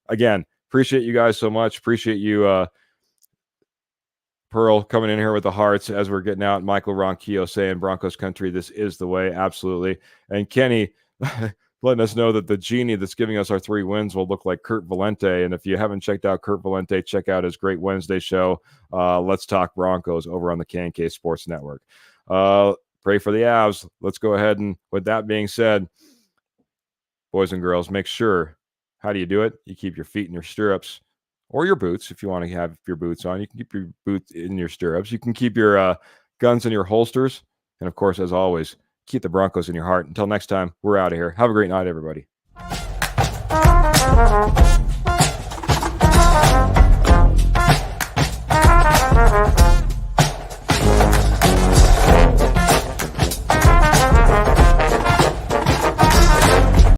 Again, appreciate you guys so much. Appreciate you, Pearl, coming in here with the hearts as we're getting out. Michael Ronquillo saying Broncos country, this is the way. Absolutely. And Kenny letting us know that the genie that's giving us our 3 wins will look like Kurt Valente. And if you haven't checked out Kurt Valente, check out his great Wednesday show, Let's Talk Broncos, over on the K&K Sports Network. Pray for the Avs. Let's go ahead and, with that being said, boys and girls, make sure, how do you do it? You keep your feet in your stirrups, or your boots. If you want to have your boots on, you can keep your boots in your stirrups. You can keep your guns in your holsters. And of course, as always, keep the Broncos in your heart. Until next time, we're out of here. Have a great night, everybody.